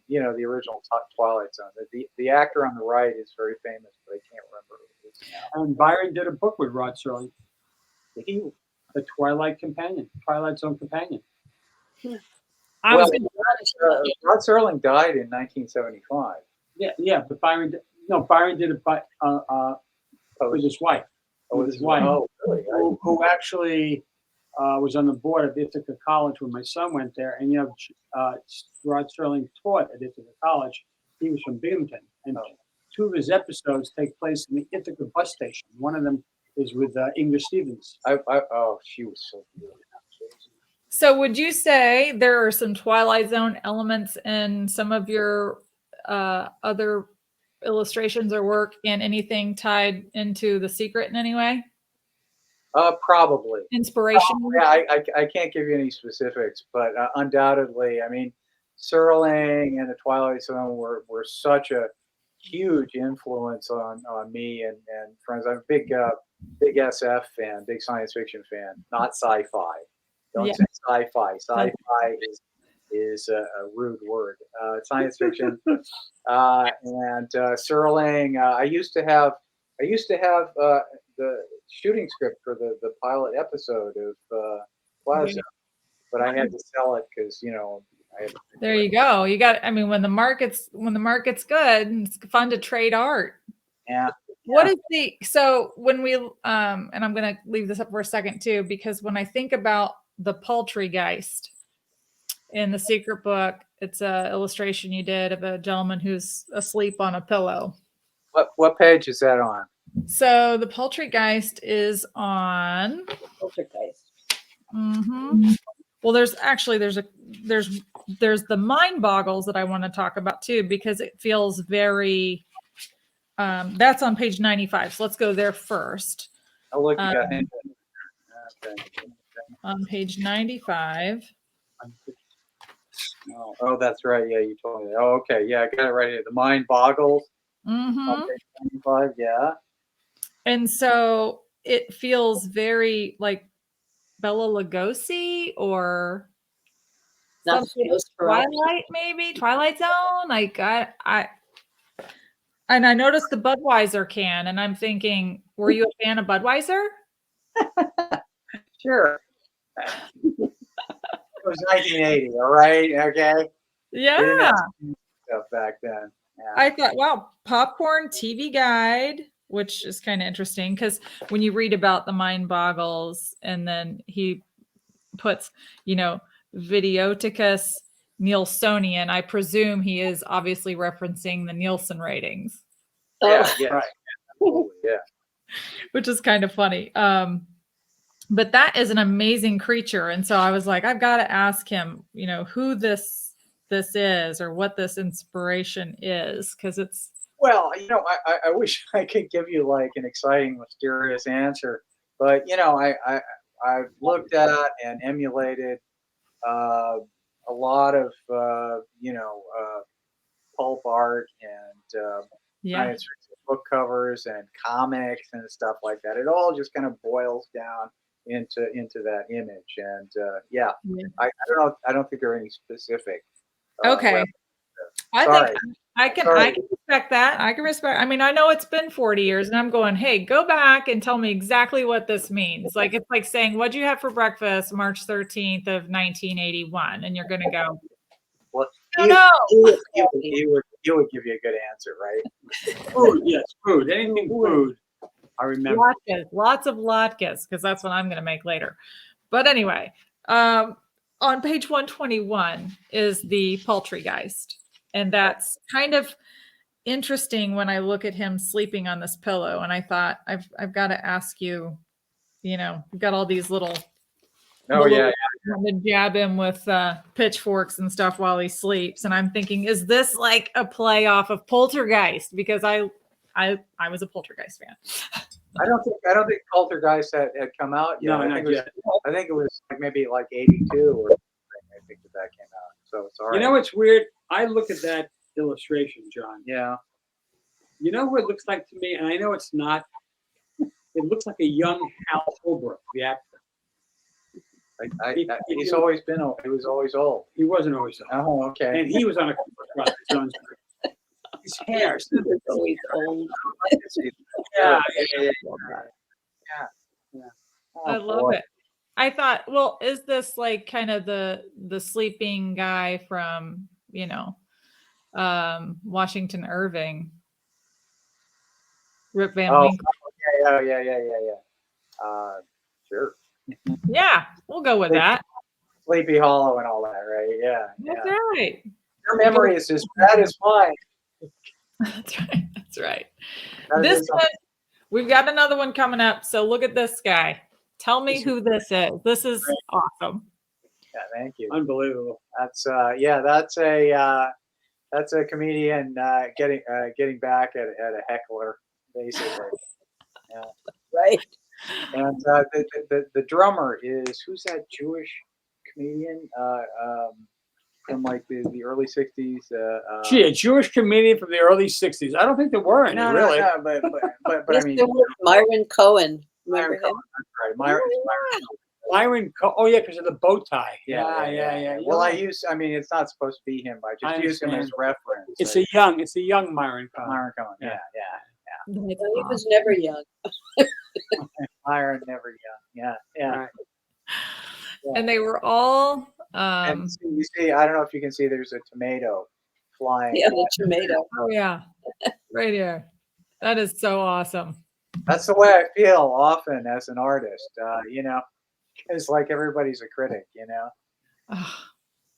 the original Twilight Zone. The actor on the right is very famous, but I can't remember who it is now. And Byron did a book with Rod Serling, He, The Twilight Zone Companion. I was Rod Serling died in 1975. Yeah, but Byron did it with his wife. With his wife. Oh, really? Who actually was on the board of Ithaca College when my son went there. And, Rod Serling taught at Ithaca College. He was from Binghamton. And two of his episodes take place in the Ithaca bus station. One of them is with English Stevens. She was so beautiful. So would you say there are some Twilight Zone elements in some of your other illustrations or work, and anything tied into The Secret in any way? Probably. Inspiration? Yeah, I can't give you any specifics, but undoubtedly, I mean, Serling and the Twilight Zone were such a huge influence on me and friends. I'm a big SF fan, big science fiction fan, not sci-fi. Don't say sci-fi. Sci-fi is a rude word. Science fiction and Serling. I used to have the shooting script for the pilot episode of Plaza, but I had to sell it because There you go. You got. I mean, when the market's good, it's fun to trade art. Yeah. What is so when we and I'm going to leave this up for a second too, because when I think about the Poultrygeist in The Secret Book, it's a illustration you did of a gentleman who's asleep on a pillow. What page is that on? So the Poultrygeist is on. Poltergeist. Mm-hmm. Well, there's the Mind Boggles that I want to talk about too, because it feels very. That's on page 95. So let's go there first. Oh, look, you got him. Okay. On page 95. Oh, that's right. Yeah, you told me. Oh, okay. Yeah, I got it right here. The Mind Boggles. Mm-hmm. On page 25. Yeah. And so it feels very like Bela Lugosi or Not something. Twilight, maybe Twilight Zone. Like I noticed the Budweiser can, and I'm thinking, were you a fan of Budweiser? Sure. It was 1980. All right. Okay. Yeah. Stuff back then. Yeah. I thought, wow, Popcorn TV Guide, which is kind of interesting because when you read about the Mind Boggles, and then he puts, Videoticus Nielsonian, I presume he is obviously referencing the Nielsen ratings. Yeah. Oh, Yeah. Right. Absolutely, yeah. Which is kind of funny. But that is an amazing creature. And so I was like, I've got to ask him, who this is or what this inspiration is, because it's. Well, I wish I could give you like an exciting, mysterious answer, but I've looked at and emulated a lot of pulp art and science fiction book covers and comics and stuff like that. It all just kind of boils down into that image, and I don't know. I don't think there are any specific. Okay. I think I can respect that. I can respect. I mean, I know it's been 40 years, and I'm going, hey, go back and tell me exactly what this means. Like, it's like saying, what'd you have for breakfast March 13th of 1981? And you're going to go, well, I don't know. He would give you a good answer, right? Food, yes, food. Anything food. I remember. Lots of latkes, because that's what I'm going to make later. But anyway, on page 121 is the Poultrygeist. And that's kind of, interesting when I look at him sleeping on this pillow, and I thought I've got to ask you. You know, we've got all these little. Oh yeah. To jab him with pitchforks and stuff while he sleeps, and I'm thinking, is this like a play off of Poltergeist? Because I was a Poltergeist fan. I don't think Poltergeist had come out yet. No, not yet. I think it was like maybe like 82 or something. I think that came out. So it's all right. You know, it's weird. I look at that illustration, John. Yeah. You know what it looks like to me, and I know it's not. It looks like a young Hal Holbrook, the actor. He's always been. He was always old. He wasn't always old. Oh, okay. And he was on a his hair. He was always old. Yeah. Oh, I love it. I thought, well, is this like kind of the sleeping guy from, you know, Washington Irving, Rip Van Winkle? Yeah. Sure. Yeah, we'll go with that. Sleepy Hollow and all that, right? Yeah. That's right. Your memory is as bad as mine. That's right. That's right. That This is- one, we've got another one coming up. So look at this guy. Tell me who this is. This is awesome. Yeah, thank you. Unbelievable. That's that's a comedian getting back at a heckler, basically. Yeah. Right. And the drummer is, who's that Jewish comedian from like the early 60s? Gee, a Jewish comedian from the early 60s. I don't think there were any, really. No, but I Yes, mean, there was Myron Cohen. Myron Remember him? Cohen, that's right. Myron oh, yeah, because of the bow tie. Yeah. Well, I mean, it's not supposed to be him, but I I just use him as understand. reference. It's Like, a young Myron Cohen. Myron Cohen. Yeah. Yeah. That's He awesome. was never young. Myron never young. Yeah. Right. And they were all And you see, I don't know if you can see, there's a tomato flying. Yeah, the tomato. oh yeah, right here. That is so awesome. That's the way I feel often as an artist, you know, because like everybody's a critic, you know. Oh,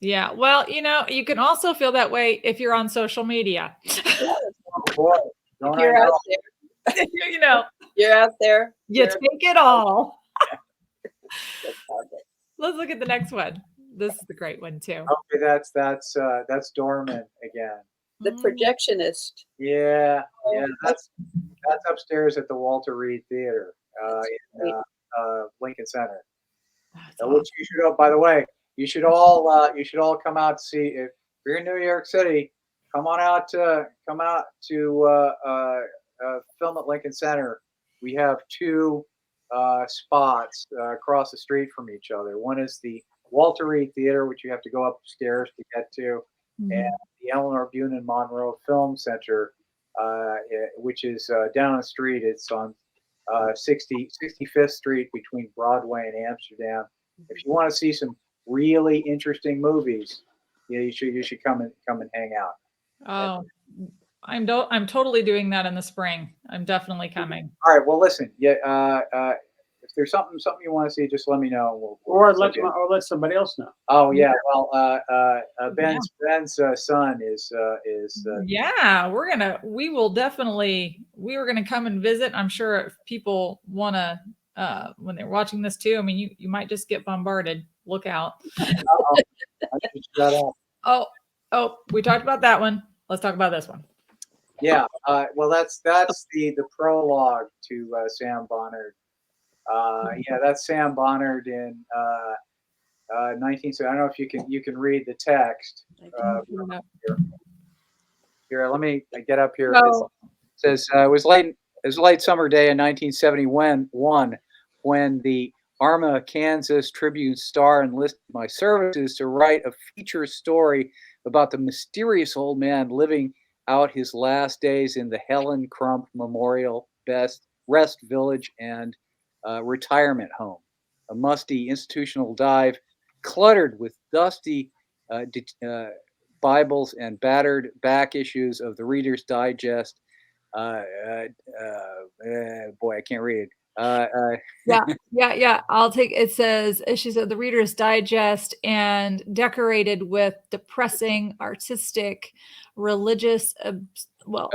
yeah. Well, you know, you can also feel that way if you're on social media. Boy, don't I You're out know? there. You know, You're out there. you You're- take it all. Let's look at the next one. This is the great one too. Okay, that's Dorman again. The projectionist. Yeah, that's upstairs at the Walter Reed Theater in Lincoln Center. That's Which you should, by the way, you should all come out to see. If you're in New York City, come out to film at Lincoln Center. We have two spots across the street from each other. One is the Walter Reed Theater, which you have to go upstairs to get to, awesome. and the Eleanor Bunin Monroe Film Center, which is down the street. It's on 65th Street between Broadway and Amsterdam. If you want to see some really interesting movies, you should come and hang out. Oh, I'm totally doing that in the spring. I'm definitely coming. All right. Well, listen. Yeah. If there's something you want to see, just let me know. Or slip in. let somebody else know. Oh yeah. Well, Ben's son is. Yeah, we will definitely. We were gonna come and visit. I'm sure if people want to, when they're watching this too. I mean, you might just get bombarded. Look out. I should shut up. Oh, we talked about that one. Let's talk about this one. Yeah. Well, that's the prologue to Sam Bonnard. Yeah, that's Sam Bonnard in 1970. I don't know if you can read the text. Here, let me get up here. So, It says it was late summer day in 1971 when the Arma, Kansas Tribune Star enlisted my services to write a feature story about the mysterious old man living out his last days in the Helen Crump Memorial Rest Village and retirement home, a musty institutional dive cluttered with dusty Bibles and battered back issues of the Reader's Digest. Boy, I can't read it. yeah. I'll take. It says she said the Reader's Digest and decorated with depressing, artistic, religious well,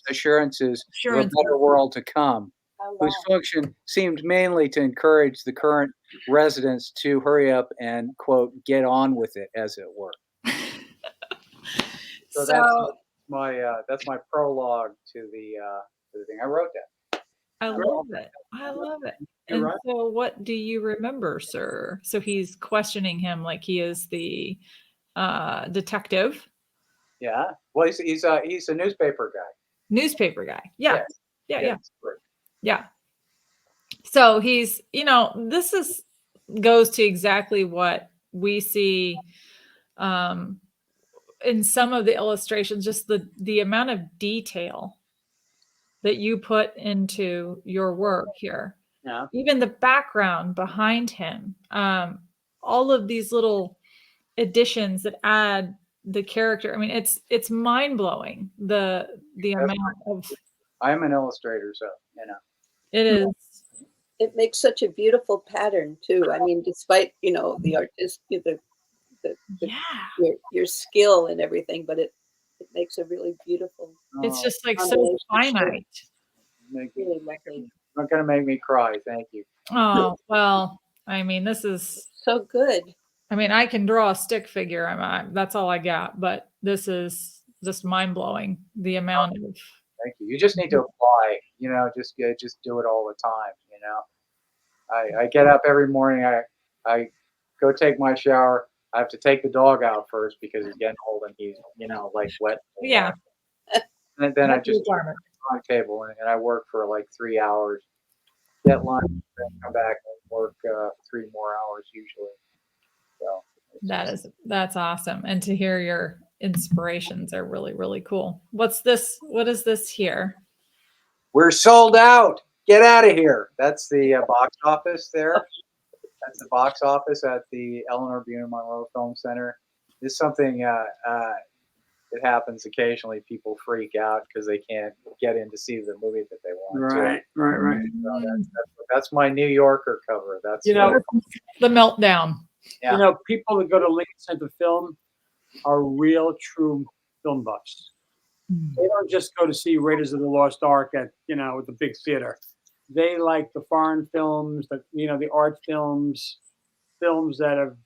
assurances assurance. of a better world to come, How whose long? function seemed mainly to encourage the current residents to hurry up and, quote, get on with it, as it were. So that's my prologue to the thing. I wrote that. I love it. I love it. You're And right. so what do you remember, sir? So he's questioning him like he is the detective, Yeah. Well, he's a newspaper guy. newspaper guy. Yeah. Yes. Yeah. Yes. Yeah. So he's, this is goes to exactly what we see in some of the illustrations, just the amount of detail that you put into your work here. Yeah. Even the background behind him, all of these little additions that add the character. I mean, it's mind blowing the amount of. I'm an illustrator, so It is. It makes such a beautiful pattern too. I mean, despite the artist, the Yeah. your skill and everything, but it makes a really beautiful. It's just like so combination shape. finite. Really lovely. Not gonna make me cry. Thank you. Oh, well, I mean, this is, So good. I mean, I can draw a stick figure. That's all I got, but this is just mind blowing. The amount of, Thank you. You just need to apply. Just do it all the time. I get up every morning. I go take my shower. I have to take the dog out first because he's getting old and he's like wet. yeah. And then I That's the just requirement. on my table and I work for like 3 hours. Get lunch, then come back and work 3 more hours usually. So That's awesome. And to hear your inspirations are really, really cool. What's this? What is this here? we're sold out. Get out of here. That's the box office there. That's the box office at the Eleanor Bunin Monroe Film Center. This is something that happens occasionally. People freak out because they can't get in to see the movie that they want to. Right. So that's my New Yorker cover. That's The meltdown. Yeah. People that go to Lincoln Center Film are real, true film buffs. They don't just go to see Raiders of the Lost Ark at the big theater. They like the foreign films, the art films that have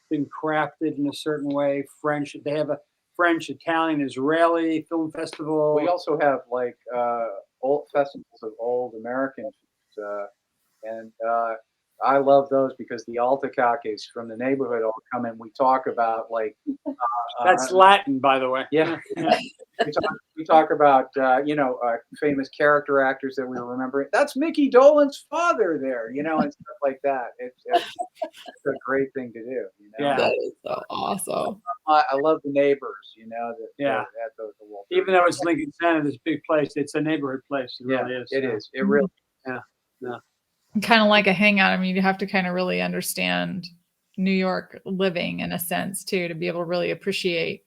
been crafted in a certain way. French, they have a French, Italian, Israeli film festival. We also have like old festivals of old American films, and I love those because the Altacaques from the neighborhood all come and we talk about like. That's Latin, by the way. Yeah. we talk about famous character actors that we remember. That's Mickey Dolenz father there, and stuff like that. It's a great thing to do. Yeah. That is so awesome. I love the neighbors. Yeah. At the Walt Even though it's Lincoln Center, this big place, it's a neighborhood place. It really is. It is. It really. Kind of like a hangout. I mean, you have to kind of really understand New York living in a sense too, to be able to really appreciate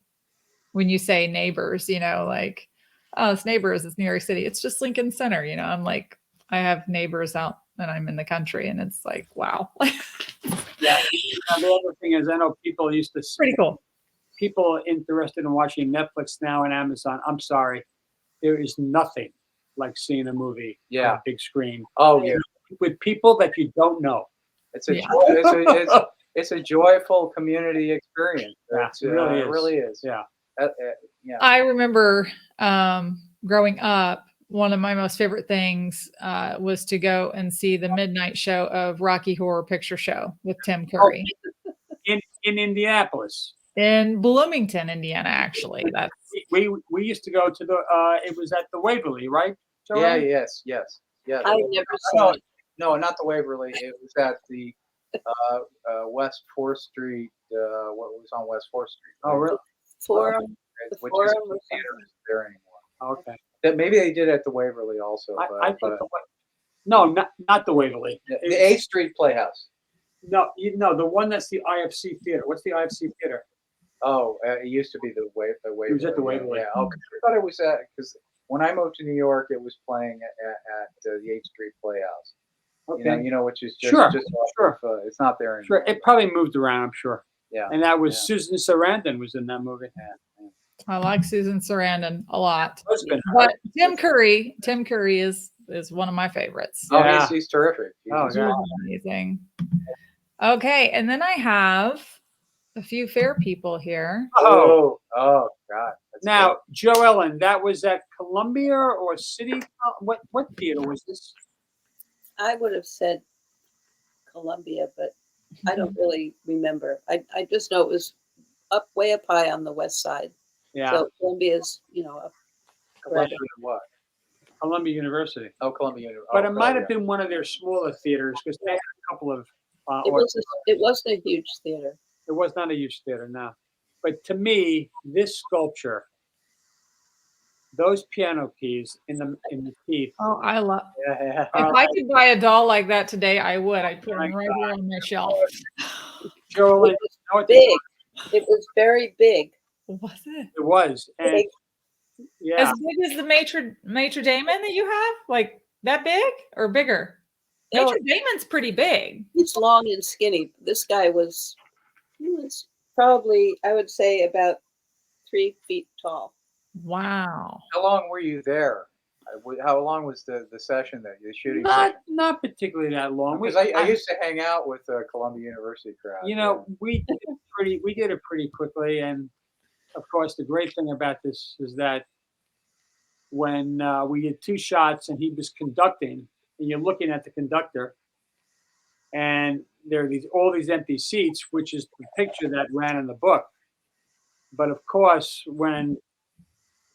when you say neighbors, like, oh, it's neighbors, it's New York City. It's just Lincoln Center. I'm like, I have neighbors out and I'm in the country and it's like, wow. Yeah. The other thing is, I know people used to. Pretty cool. People interested in watching Netflix now and Amazon. I'm sorry. There is nothing like seeing a movie on a big screen. Oh, yeah. With people that you don't know. It's it's a joyful community experience. It really is. Yeah. I remember growing up, one of my most favorite things was to go and see the midnight show of Rocky Horror Picture Show with Tim Curry. In Indianapolis. In Bloomington, Indiana, actually. That's we used to go to it was at the Waverly, right? So, Yeah, right? yes. I never saw it. No, not the Waverly. It was at the West 4th Street. What was on West 4th Street? Oh, really? Forum. The Which Forum is or theater there anymore. Okay. That maybe they did at the Waverly also. I thought no, not the Waverly. The 8th Street Playhouse. No, the one that's the IFC Theater. What's the IFC Theater? Oh, it used to be the Waverly. It was at the Waverly. Yeah. Okay. I thought it was because when I moved to New York, it was playing at the 8th Street Playhouse. Okay. Which is just Sure. off of, it's not there anymore. Sure. It probably moved around, I'm sure. Yeah. And that was Susan Sarandon was in that movie. Yeah. I like Susan Sarandon a lot. Husband. But Tim Curry is one of my favorites. Oh, Yeah. he's terrific. Oh, He's yeah. amazing. Okay, and then I have a few fair people here. Oh, Oh, God. That's now, good. Joe Ellen, that was at Columbia or City? What theater was this? I would have said Columbia, but I don't really remember. I just know it was way up high on the west side. Yeah, So Columbia's, up Columbia what? Columbia University. Oh, Columbia. But oh, it might yeah. have been one of their smaller theaters because they had a couple of. it wasn't a huge theater. It was not a huge theater, no. But to me, this sculpture, those piano keys in the teeth. Oh, I love. Yeah. If I could buy a doll like that today, I would. I'd put them right here on my shelf. Joe Ellen, It was big. It was very big. Was it? It was, and Big. yeah, As big as the Maitre Damon that you have? Like that big or bigger? No. Maitre Damon's pretty big. He's long and skinny. This guy he was probably, I would say, about 3 feet tall. Wow. How long were you there? How long was the session that the shooting session? not particularly that long. Because I used to hang out with the Columbia University crowd. We did it pretty quickly, and of course, the great thing about this is that when we did 2 shots and he was conducting, and you're looking at the conductor, and there are all these empty seats, which is the picture that ran in the book. But of course, when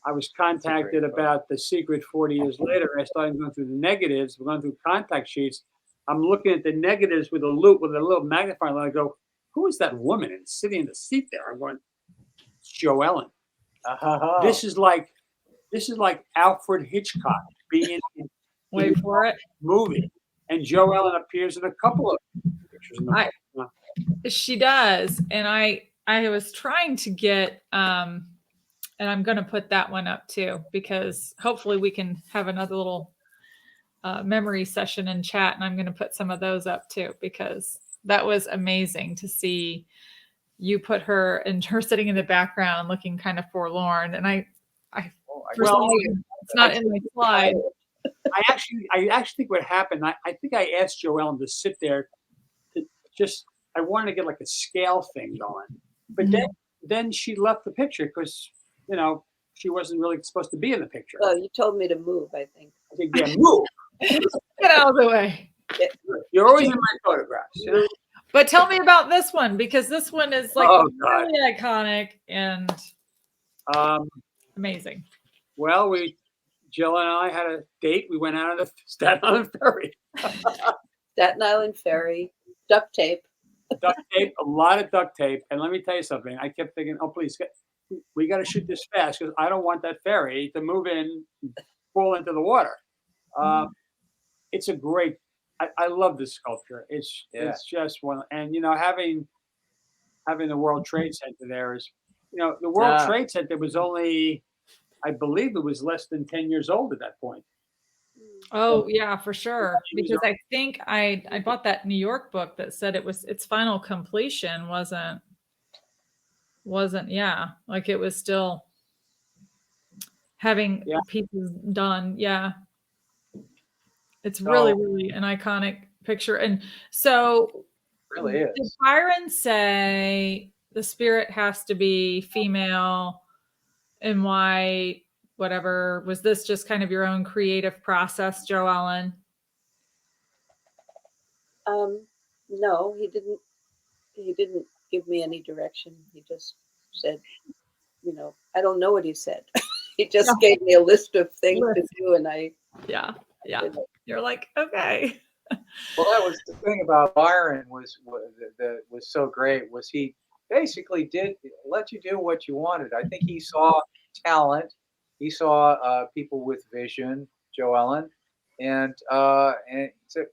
I was contacted about The Secret 40 years later, I started going through the negatives, we're going through contact sheets. I'm looking at the negatives with a little magnifying light. I go, who is that woman and sitting in the seat there? I'm going, it's Joe Ellen. This is like Alfred Hitchcock being in Wait for it. movie, and Joe Ellen appears in a couple of pictures in the book. She does, and I was trying to get and I'm going to put that one up too, because hopefully we can have another little memory session in chat, and I'm going to put some of those up too, because that was amazing to see you put her and her sitting in the background looking kind of forlorn. And it's not in my slide. I actually think what happened, I think I asked Joe Ellen to sit there to I wanted to get like a scale thing going. But then she left the picture because, she wasn't really supposed to be in the picture. Well, you told me to move, I think. I said, yeah, move. Get out of the way. You're always in my photographs. But tell me about this one, because this one is like really iconic and amazing. Well, Jill and I had a date. We went out on the Staten Island Ferry. Staten Island Ferry, duct tape. Duct tape, a lot of duct tape. And let me tell you something. I kept thinking, oh, please, we got to shoot this fast because I don't want that ferry to move in, fall into the water. It's a great, I love this sculpture. It's just one. And, having the World Trade Center there is, the World Trade Center was only, I believe it was less than 10 years old at that point. Oh yeah, for sure. Because I think I bought that New York book that said its final completion wasn't like it was still having pieces done. Yeah. It's really an iconic picture. And so it really is. Did Byron say the spirit has to be female and why? Whatever, was this just kind of your own creative process, Joe Ellen? No, he didn't give me any direction. He just said, I don't know what he said. He just gave me a list of things to do, and I You're like, okay. Well, that was the thing about Byron was so great was he basically did let you do what you wanted. I think he saw talent. He saw people with vision, Joe Ellen, and he said,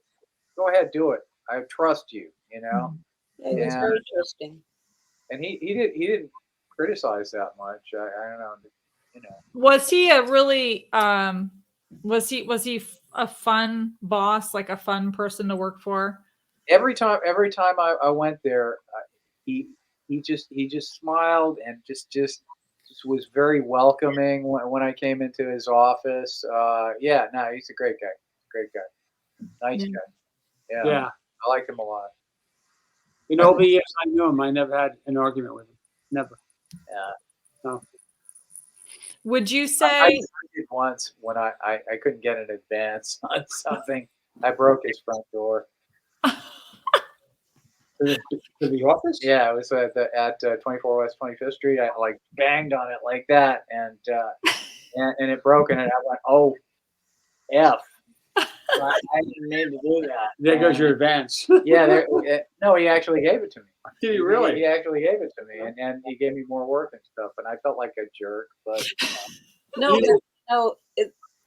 "Go ahead, do it. I trust you." Yeah, he was very trusting. And he didn't criticize that much. I don't know, Was he a really was he a fun boss, like a fun person to work for? Every time I went there, he just smiled and just was very welcoming when I came into his office. Yeah, no, he's a great guy. Great guy. Nice Yeah. guy. Yeah. Yeah. I liked him a lot. In all the years I knew him, I never had an argument with him. Never. Yeah. No. Would you I say did once when I couldn't get an advance on something. I broke his front door. To the office? Yeah, it was at 24 West 25th Street. I like banged on it like that, and it broke, and I went, "Oh, F! I didn't mean to do that." There goes your advance. Yeah, no, he actually gave it to me. Did he really? He actually gave it to me, and he gave me more work and stuff, and I felt like a jerk. But No, but, no.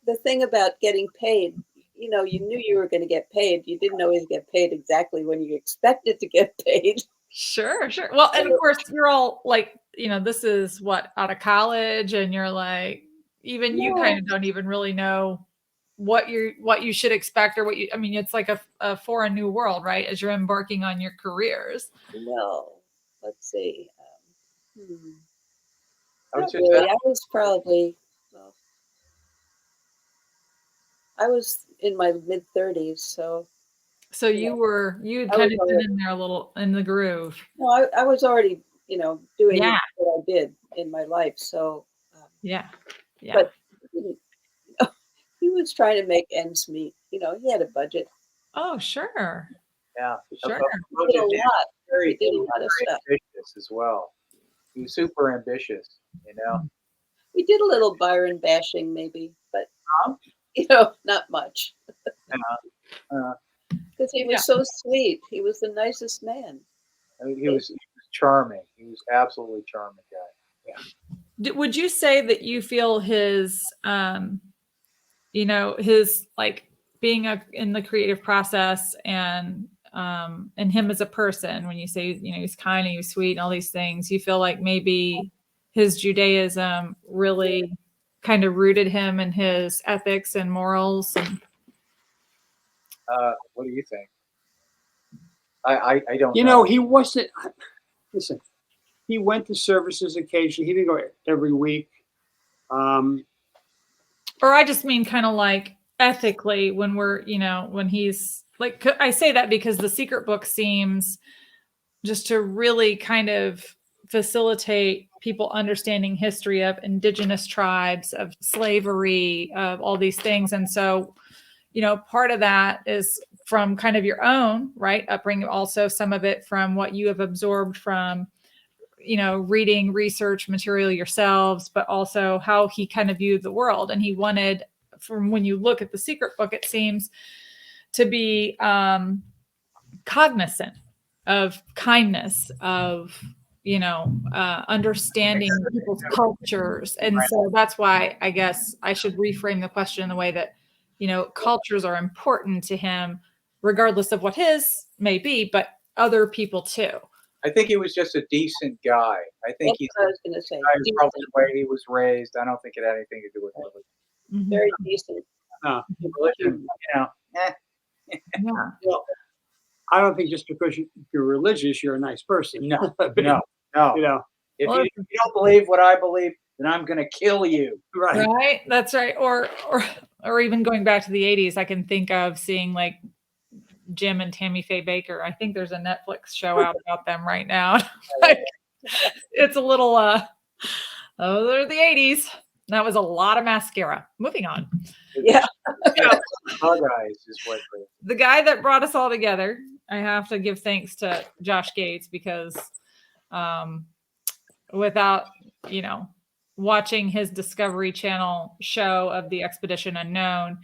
The thing about getting paid, you know, you knew you were going to get paid. You didn't always get paid exactly when you expected to get paid. Sure. Well, and of course, you're all like, this is what, out of college, and you're like, even you kind of don't even really know what you should expect, or it's like a foreign new world, right? As you're embarking on your careers. No, let's see. I was Not just really. I was probably, well, I was in my mid-30s, so So you'd I kind was of been in there a little in the groove. no, I was already, doing Yeah. what I did in my life. So, Yeah. but he was trying to make ends meet. He had a budget. Oh, sure. yeah, Sure. He did a lot. Very, He did a lot of very stuff. ambitious as well. He was super ambitious, We did a little Byron bashing, maybe, but not much. Because he was so sweet. He was the nicest man. I mean, he was charming. He was absolutely charming guy. Yeah. Would you say that you feel his, his like being in the creative process and him as a person, when you say, he's kind and he's sweet and all these things, you feel like maybe his Judaism really kind of rooted him in his ethics and morals? What do you think? I don't know. He wasn't, listen, he went to services occasionally. He didn't go every week. Or I just mean kind of like ethically, when we're, when he's like, I say that because the Secret Book seems just to really kind of facilitate people understanding history of indigenous tribes, of slavery, of all these things. And so, part of that is from kind of your own, right, upbringing, also some of it from what you have absorbed from, reading research material yourselves, but also how he kind of viewed the world. And he wanted, from when you look at the Secret Book, it seems to be cognizant of kindness, of understanding people's cultures. And so that's why I guess I should reframe the question in the way that cultures are important to him, regardless of what his may be, but other people too. I think he was just a decent guy. I think That's what I was going to say. probably the way he was raised. I don't think it had anything to do with religion. Mm-hmm. Very decent. Religion, Yeah. Well, I don't think just because you're religious, you're a nice person. No. If Well, you don't believe what I believe, then I'm going to kill you. Right. That's right. Or even going back to the 80s, I can think of seeing like Jim and Tammy Faye Baker. I think there's a Netflix show out about them right now. It's a little, they're the 80s. That was a lot of mascara. Moving on. Yeah. The guy that brought us all together, I have to give thanks to Josh Gates, because without, watching his Discovery Channel show of the Expedition Unknown,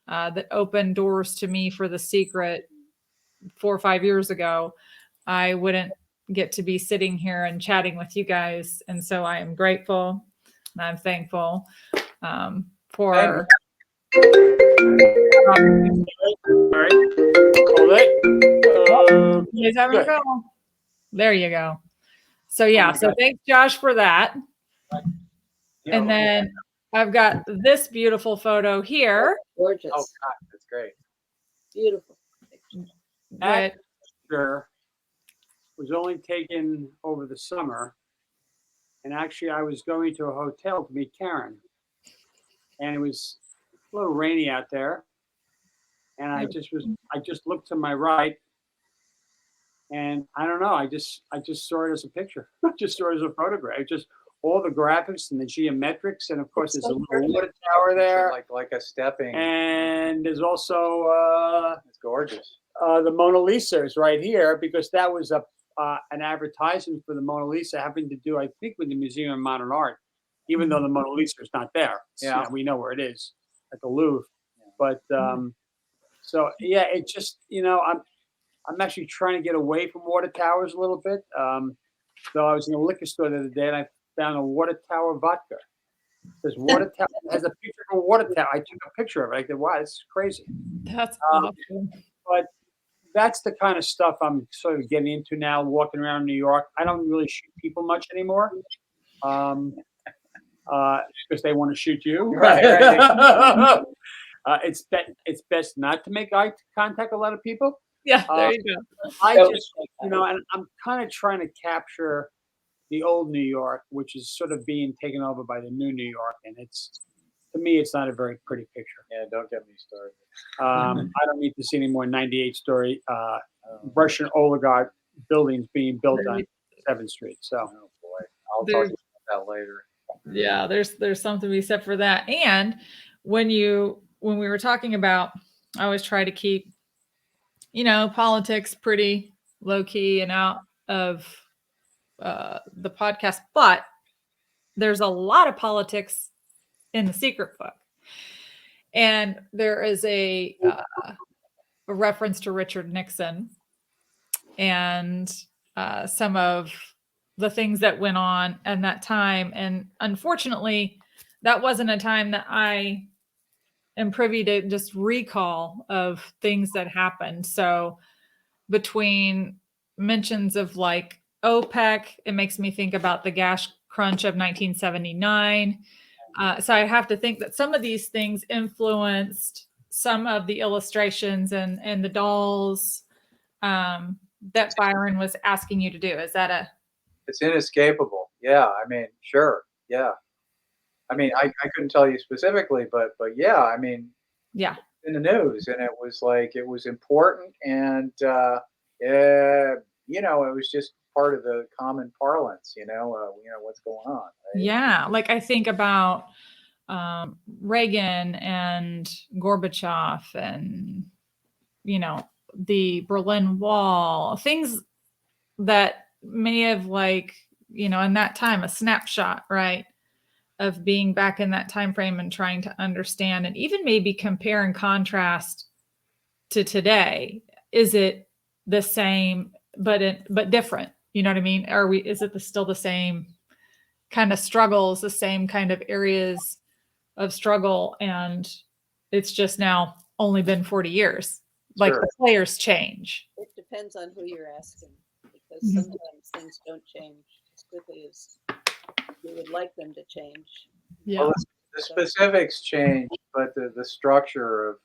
that opened doors to me for The Secret 4 or 5 years ago, I wouldn't get to be sitting here and chatting with you guys. And so I am grateful and I'm thankful for. All right. Hold it. He's having a go. There you go. So yeah, so thanks Josh for that. And then I've got this beautiful photo here. Gorgeous. Oh God, that's great. Beautiful. That picture was only taken over the summer, And actually, I was going to a hotel to meet Karen, and it was a little rainy out there. And I just looked to my right, and I don't know, I just saw it as a picture. I just saw it as a photograph. Just all the graphics and the geometrics, and of course, there's a little water tower there, like a stepping. and there's also It's gorgeous. the Mona Lisa is right here because that was an advertisement for the Mona Lisa having to do, I think, with the Museum of Modern Art, even though the Mona Lisa is not there. Yeah. We know where it is at the Louvre. But so yeah, it just I'm actually trying to get away from water towers a little bit. So I was in a liquor store the other day and I found a water tower vodka. It says water tower, it has a picture of a water tower. I took a picture of it. I said, wow, this is crazy. That's awesome. But that's the kind of stuff I'm sort of getting into now, walking around New York. I don't really shoot people much anymore. Because they want to shoot you. Right. It's best not to make eye contact with a lot of people. Yeah, there you go. I just, and I'm kind of trying to capture the old New York, which is sort of being taken over by the new New York. And to me, it's not a very pretty picture. Yeah, don't get me started. I don't need to see any more 98-story Russian oligarch buildings being built on 7th Street. So, oh boy, I'll talk about that later. Yeah, there's something to be said for that. And when we were talking about, I always try to keep, politics pretty low key and out of the podcast, but there's a lot of politics in the secret book. And there is a reference to Richard Nixon and some of the things that went on at that time. And unfortunately, that wasn't a time that I am privy to just recall of things that happened. So between mentions of like OPEC, it makes me think about the gas crunch of 1979. So I have to think that some of these things influenced some of the illustrations and the dolls that Byron was asking you to do. Is that It's inescapable. Yeah, I mean, sure. Yeah. I mean, I couldn't tell you specifically, but yeah, I mean, yeah, in the news, and it was like it was important, and it was just part of the common parlance. What's going on. Right? Yeah, like I think about Reagan and Gorbachev, and the Berlin Wall, things that may have in that time, a snapshot, right, of being back in that time frame and trying to understand and even maybe compare and contrast to today. Is it the same but different? You know what I mean? Is it still the same kind of struggles, the same kind of areas of struggle, and it's just now only been 40 years? Like Sure. the players change. It depends on who you're asking, because sometimes things don't change as quickly as you would like them to change. Yeah. Well, the specifics change, but the structure of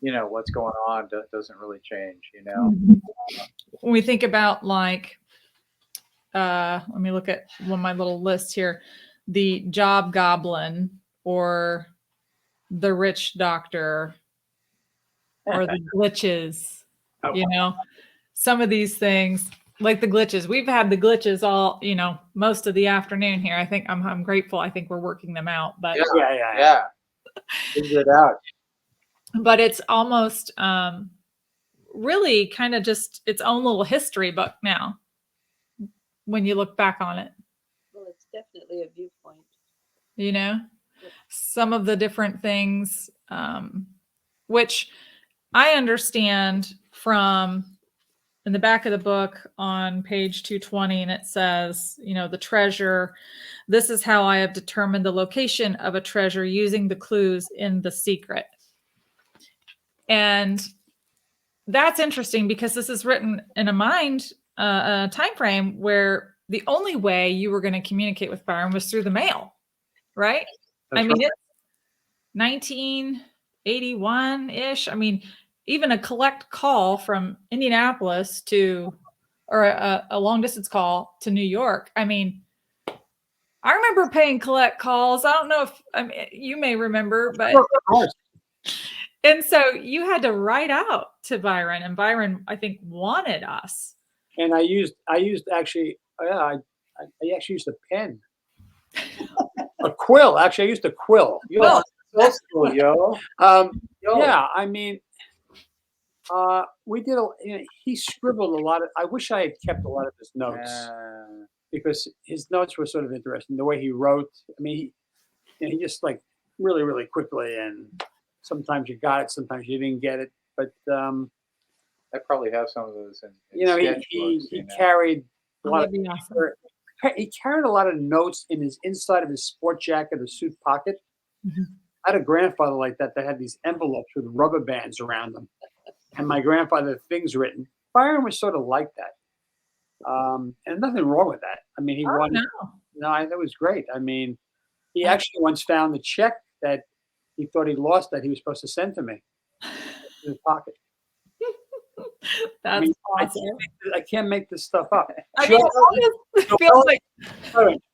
what's going on doesn't really change. When we think about let me look at one of my little lists here, the job goblin or the rich doctor or the glitches, some of these things, like the glitches. We've had the glitches all, most of the afternoon here. I think I'm grateful. I think we're working them out, but Yeah. Figure it out. But it's almost really kind of just its own little history book now when you look back on it. Well, it's definitely a viewpoint. Some of the different things, which I understand from in the back of the book on page 220, and it says, the treasure, this is how I have determined the location of a treasure using the clues in The Secret. And that's interesting because this is written in a time frame where the only way you were going to communicate with Byron was through the mail, right? That's It's 1981-ish. I mean, even a collect call from Indianapolis or a long distance call to New York. I mean, I remember paying collect calls. I don't know if you may remember, but Of course. and so you had to write out to Byron, and Byron, I think, wanted us. And I used actually, I actually used a pen, a quill. Actually, I used a quill. Yo, so cool, yo. Yo. Yeah, I mean, we did. He scribbled a lot of. I wish I had kept a lot of his notes because his notes were sort of interesting. The way he wrote. I mean, he just like really, really quickly, and sometimes you got it, sometimes you didn't get it. But I probably have some of those. he carried a lot of. Awesome. He carried a lot of notes in his inside of his sport jacket or suit pocket. Mm-hmm. I had a grandfather like that had these envelopes with rubber bands around them, and my grandfather had things written. Byron was sort of like that, and nothing wrong with that. I mean, he wanted. No, that was great. I mean, he actually once found the check that he thought he lost that he was supposed to send to me in his pocket. That's awesome. I can't make this stuff up. I mean, it feels like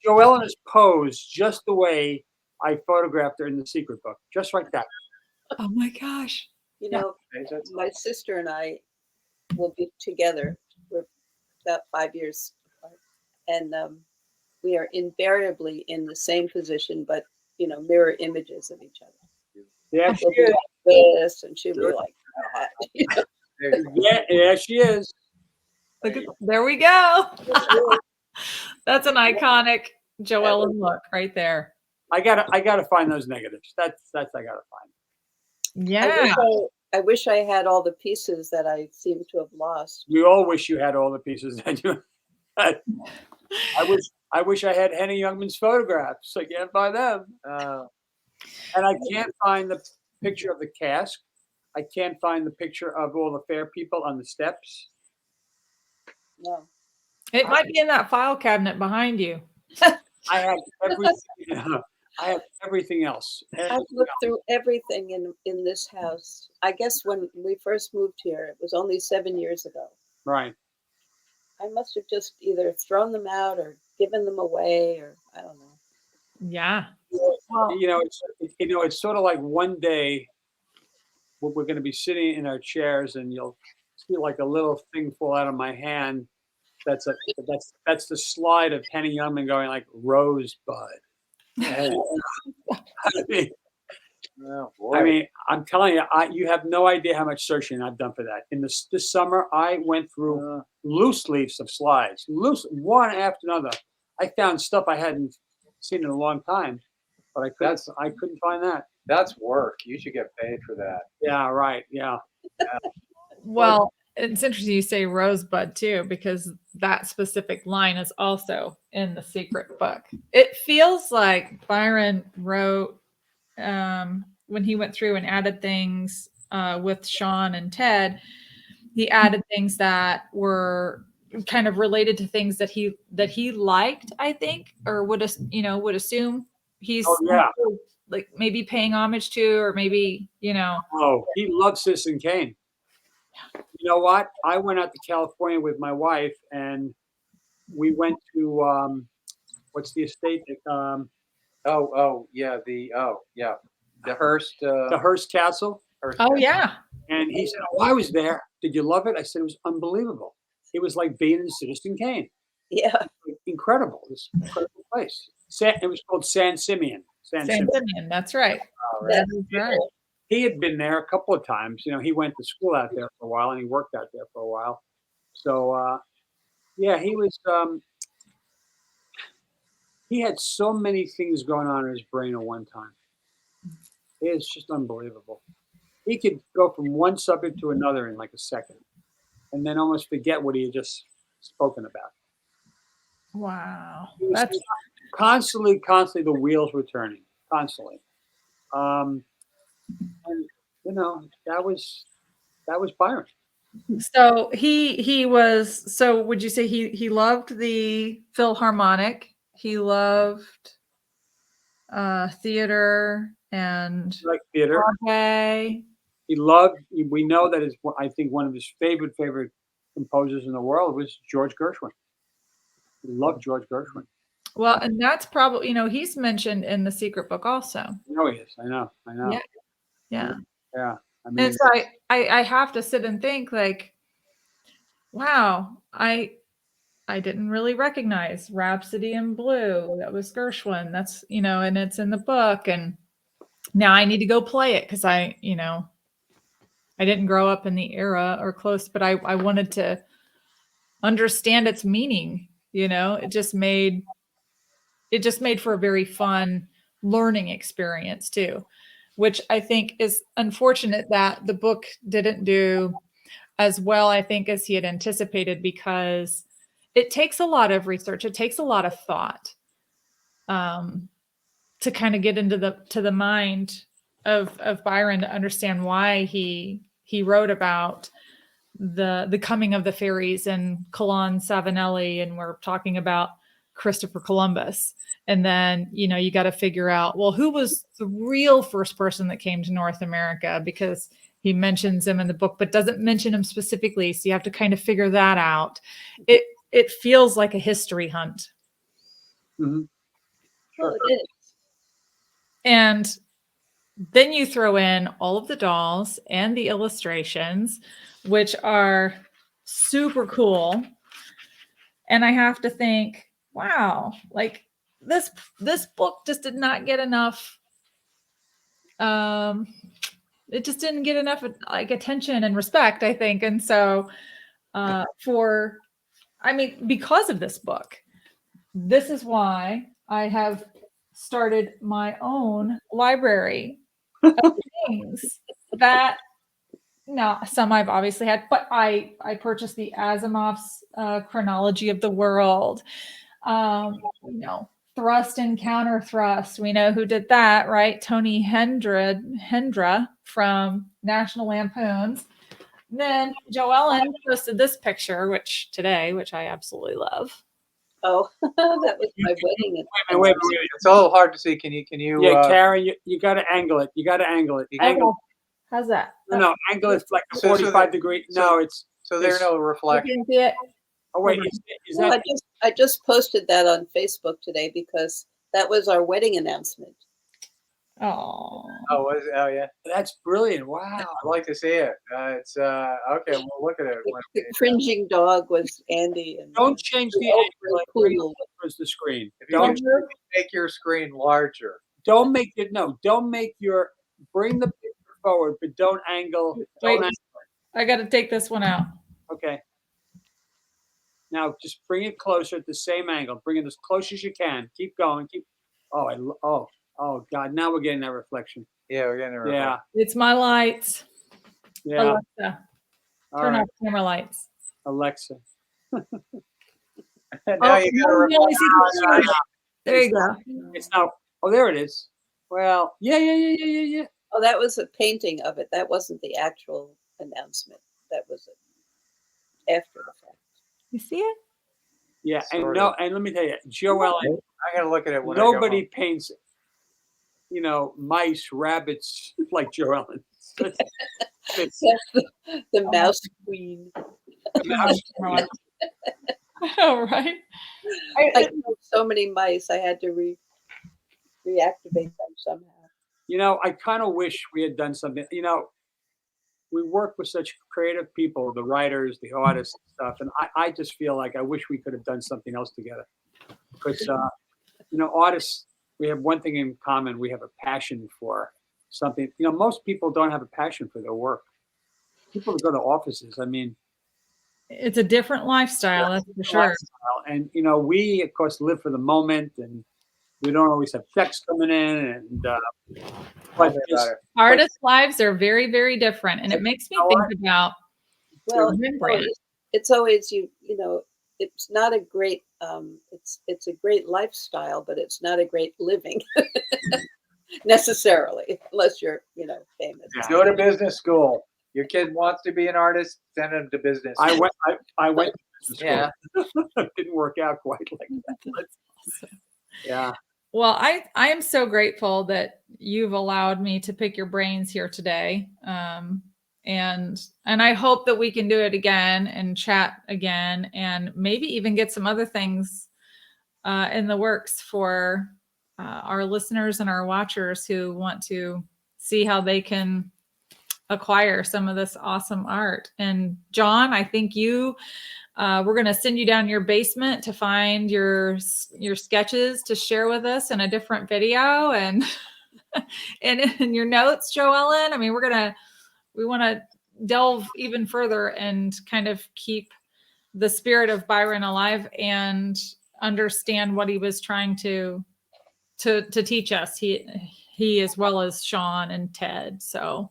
Joellen is posed just the way I photographed her in the secret book, just like that. Oh my gosh. You know, my sister and I will be together. We're about 5 years apart. And we are invariably in the same position, but, you know, mirror images of each other. Yeah, she'll be like this, and she'll be like that. Yeah, she is. Look at, there we go. That's an iconic Joellen look right there. I gotta find those negatives. That's I gotta find. Yeah. I wish I had all the pieces that I seem to have lost. We all wish you had all the pieces that you had. I wish I had Henny Youngman's photographs. I can't find them. And I can't find the picture of the cask. I can't find the picture of all the fair people on the steps. No. It might be in that file cabinet behind you. I have everything. I have everything else. I've looked through everything in this house. I guess when we first moved here, it was only 7 years ago. Right. I must have just either thrown them out or given them away, or I don't know. Yeah. You know, it's sort of like one day we're going to be sitting in our chairs, and you'll see like a little thing fall out of my hand. That's the slide of Henny Youngman going like Rosebud. I mean, I'm telling you, you have no idea how much searching I've done for that. In this summer, I went through loose leaves of slides, one after another. I found stuff I hadn't seen in a long time, but I couldn't find that. That's work. You should get paid for that. Yeah, right. Yeah. Well, it's interesting you say Rosebud too, because that specific line is also in the secret book. It feels like Byron wrote when he went through and added things with Sean and Ted. He added things that were kind of related to things that he liked, I think, or would assume he's like maybe paying homage to, or maybe Oh, he loves Citizen Kane. You know what? I went out to California with my wife, and we went to what's the estate? The Hearst. The Hearst Castle. Yeah. And he said, "Oh, I was there. Did you love it?" I said, "It was unbelievable. It was like being in Citizen Kane. Yeah, incredible. This incredible place. It was called San Simeon. San Simeon. That's right. That's right. He had been there a couple of times. You know, he went to school out there for a while, and he worked out there for a while. So, yeah, he was. He had so many things going on in his brain at one time. It's just unbelievable. He could go from one subject to another in like a second, and then almost forget what he had just spoken about. Wow, that's constantly the wheels were turning constantly. And that was Byron. So he was. So would you say he loved the Philharmonic? He loved theater and like theater. Broadway. He loved. We know that I think one of his favorite composers in the world was George Gershwin. He loved George Gershwin. Well, and that's probably, he's mentioned in the secret book also. No, he is. I know. Yeah. Yeah. Yeah. I And mean, so I have to sit and think like, wow, I didn't really recognize Rhapsody in Blue. That was Gershwin. That's, and it's in the book. And now I need to go play it because I didn't grow up in the era or close, but I wanted to understand its meaning. It just made for a very fun learning experience too, which I think is unfortunate that the book didn't do as well, I think, as he had anticipated, because it takes a lot of research. It takes a lot of thought to kind of get into the mind of Byron to understand why he wrote about the coming of the fairies and Colon Savinelli, and we're talking about Christopher Columbus. And then, you got to figure out, well, who was the real first person that came to North America? Because he mentions him in the book, but doesn't mention him specifically. So you have to kind of figure that out. It feels like a history hunt. mm-hmm. Well, it is. And then you throw in all of the dolls and the illustrations, which are super cool. And I have to think, wow, like this book just did not get enough. It just didn't get enough like attention and respect, I think. And so because of this book, this is why I have started my own library of things that, some I've obviously had, but I purchased the Asimov's Chronology of the World, Thrust and Counter Thrust. We know who did that, right? Tony Hendra from National Lampoons. Then Joellen posted this picture, which I absolutely love. Oh, that was my wedding. Wait. It's a little hard to see. Can you? Yeah, Karen, you got to angle it. Angle. How's that? No, angle it like a 45 degree. So there's no reflection. You can see it. Oh wait, is that? I just posted that on Facebook today because that was our wedding announcement. Oh. Oh, yeah. That's brilliant! Wow. I'd like to see it. It's okay. We'll look at it. The cringing dog was Andy. And Don't change the angle. Like bring it towards the screen. If you can make your screen larger. Don't make it. No, don't make your. Bring the picture forward, but don't angle. Wait, I got to take this one out. Okay. Now just bring it closer at the same angle. Bring it as close as you can. Keep going. Oh God! Now we're getting that reflection. Yeah, we're getting a reflection. Yeah. It's my lights. Yeah. Alexa, turn off camera lights. Alexa. Now you got a reflection. There you go. It's now. Oh, there it is. Well, yeah. Oh, that was a painting of it. That wasn't the actual announcement. That was after the fact. You see it? Yeah, Sort of. and let me tell you, Joellen. I gotta look at it when Nobody paints, mice, rabbits like Joellen. The mouse queen. I know, right? I killed so many mice. I had to reactivate them somehow. I kind of wish we had done something. We work with such creative people, the writers, the artists, and stuff, and I just feel like I wish we could have done something else together. Because artists, we have one thing in common: we have a passion for something. Most people don't have a passion for their work. People that go to offices, it's a different lifestyle, that's for sure. And we of course live for the moment, and we don't always have checks coming in. And artists' lives are very, very different, and it makes me think about Rembrandt. It's always it's not a great it's a great lifestyle, but it's not a great living necessarily, unless you're famous. Yeah. Go to business school. Your kid wants to be an artist, send him to business school. I went to business school. Yeah. It didn't work out quite like that. Yeah. Well, I am so grateful that you've allowed me to pick your brains here today. And I hope that we can do it again and chat again, and maybe even get some other things in the works for our listeners and our watchers who want to see how they can acquire some of this awesome art. And John, I think we're going to send you down your basement to find your sketches to share with us in a different video, and and in your notes, Joellen. I mean, we want to delve even further and kind of keep the spirit of Byron alive and understand what he was trying to teach us. He as well as Sean and Ted. So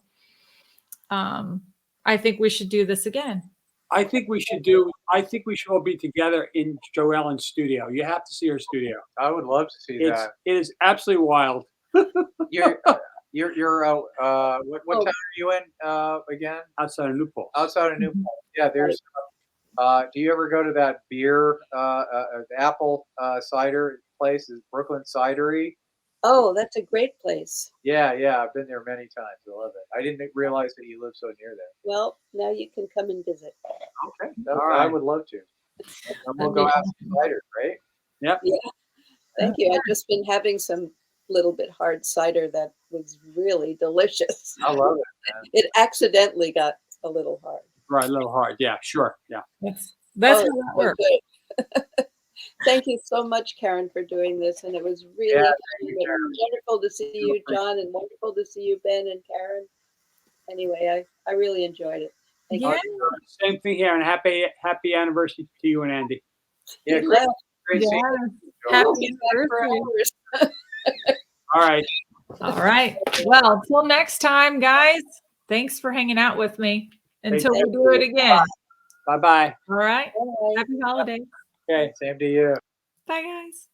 I think we should do this again. I think we should all be together in Joellen's studio. You have to see her studio. I would love to see that. It is absolutely wild. You're what town are you in again? Outside of Newport. Outside of Newport. Yeah, there's. Do you ever go to that beer apple cider place? Is Brooklyn Cidery? Oh, that's a great place. Yeah, I've been there many times. I love it. I didn't realize that you live so near there. Well, now you can come and visit. Okay, I would love to. And we'll go have some cider, right? Yep. Yeah. Thank you. I've just been having some little bit hard cider that was really delicious. I love it, man. It accidentally got a little hard. Right, a little hard. Yeah, sure. Yeah. That's how that works. Good. Thank you so much, Karen, for doing this. And it was really wonderful to see you, John, and wonderful to see you, Ben and Karen. Anyway, I really enjoyed it. Thank you. Same thing here, and happy anniversary to you and Andy. Yeah, great seeing you. Happy anniversary. All right. All right. Well, till next time, guys. Thanks for hanging out with me until we do it again. Bye-bye. All right. Bye. Happy holidays. Okay. Same to you. Bye, guys.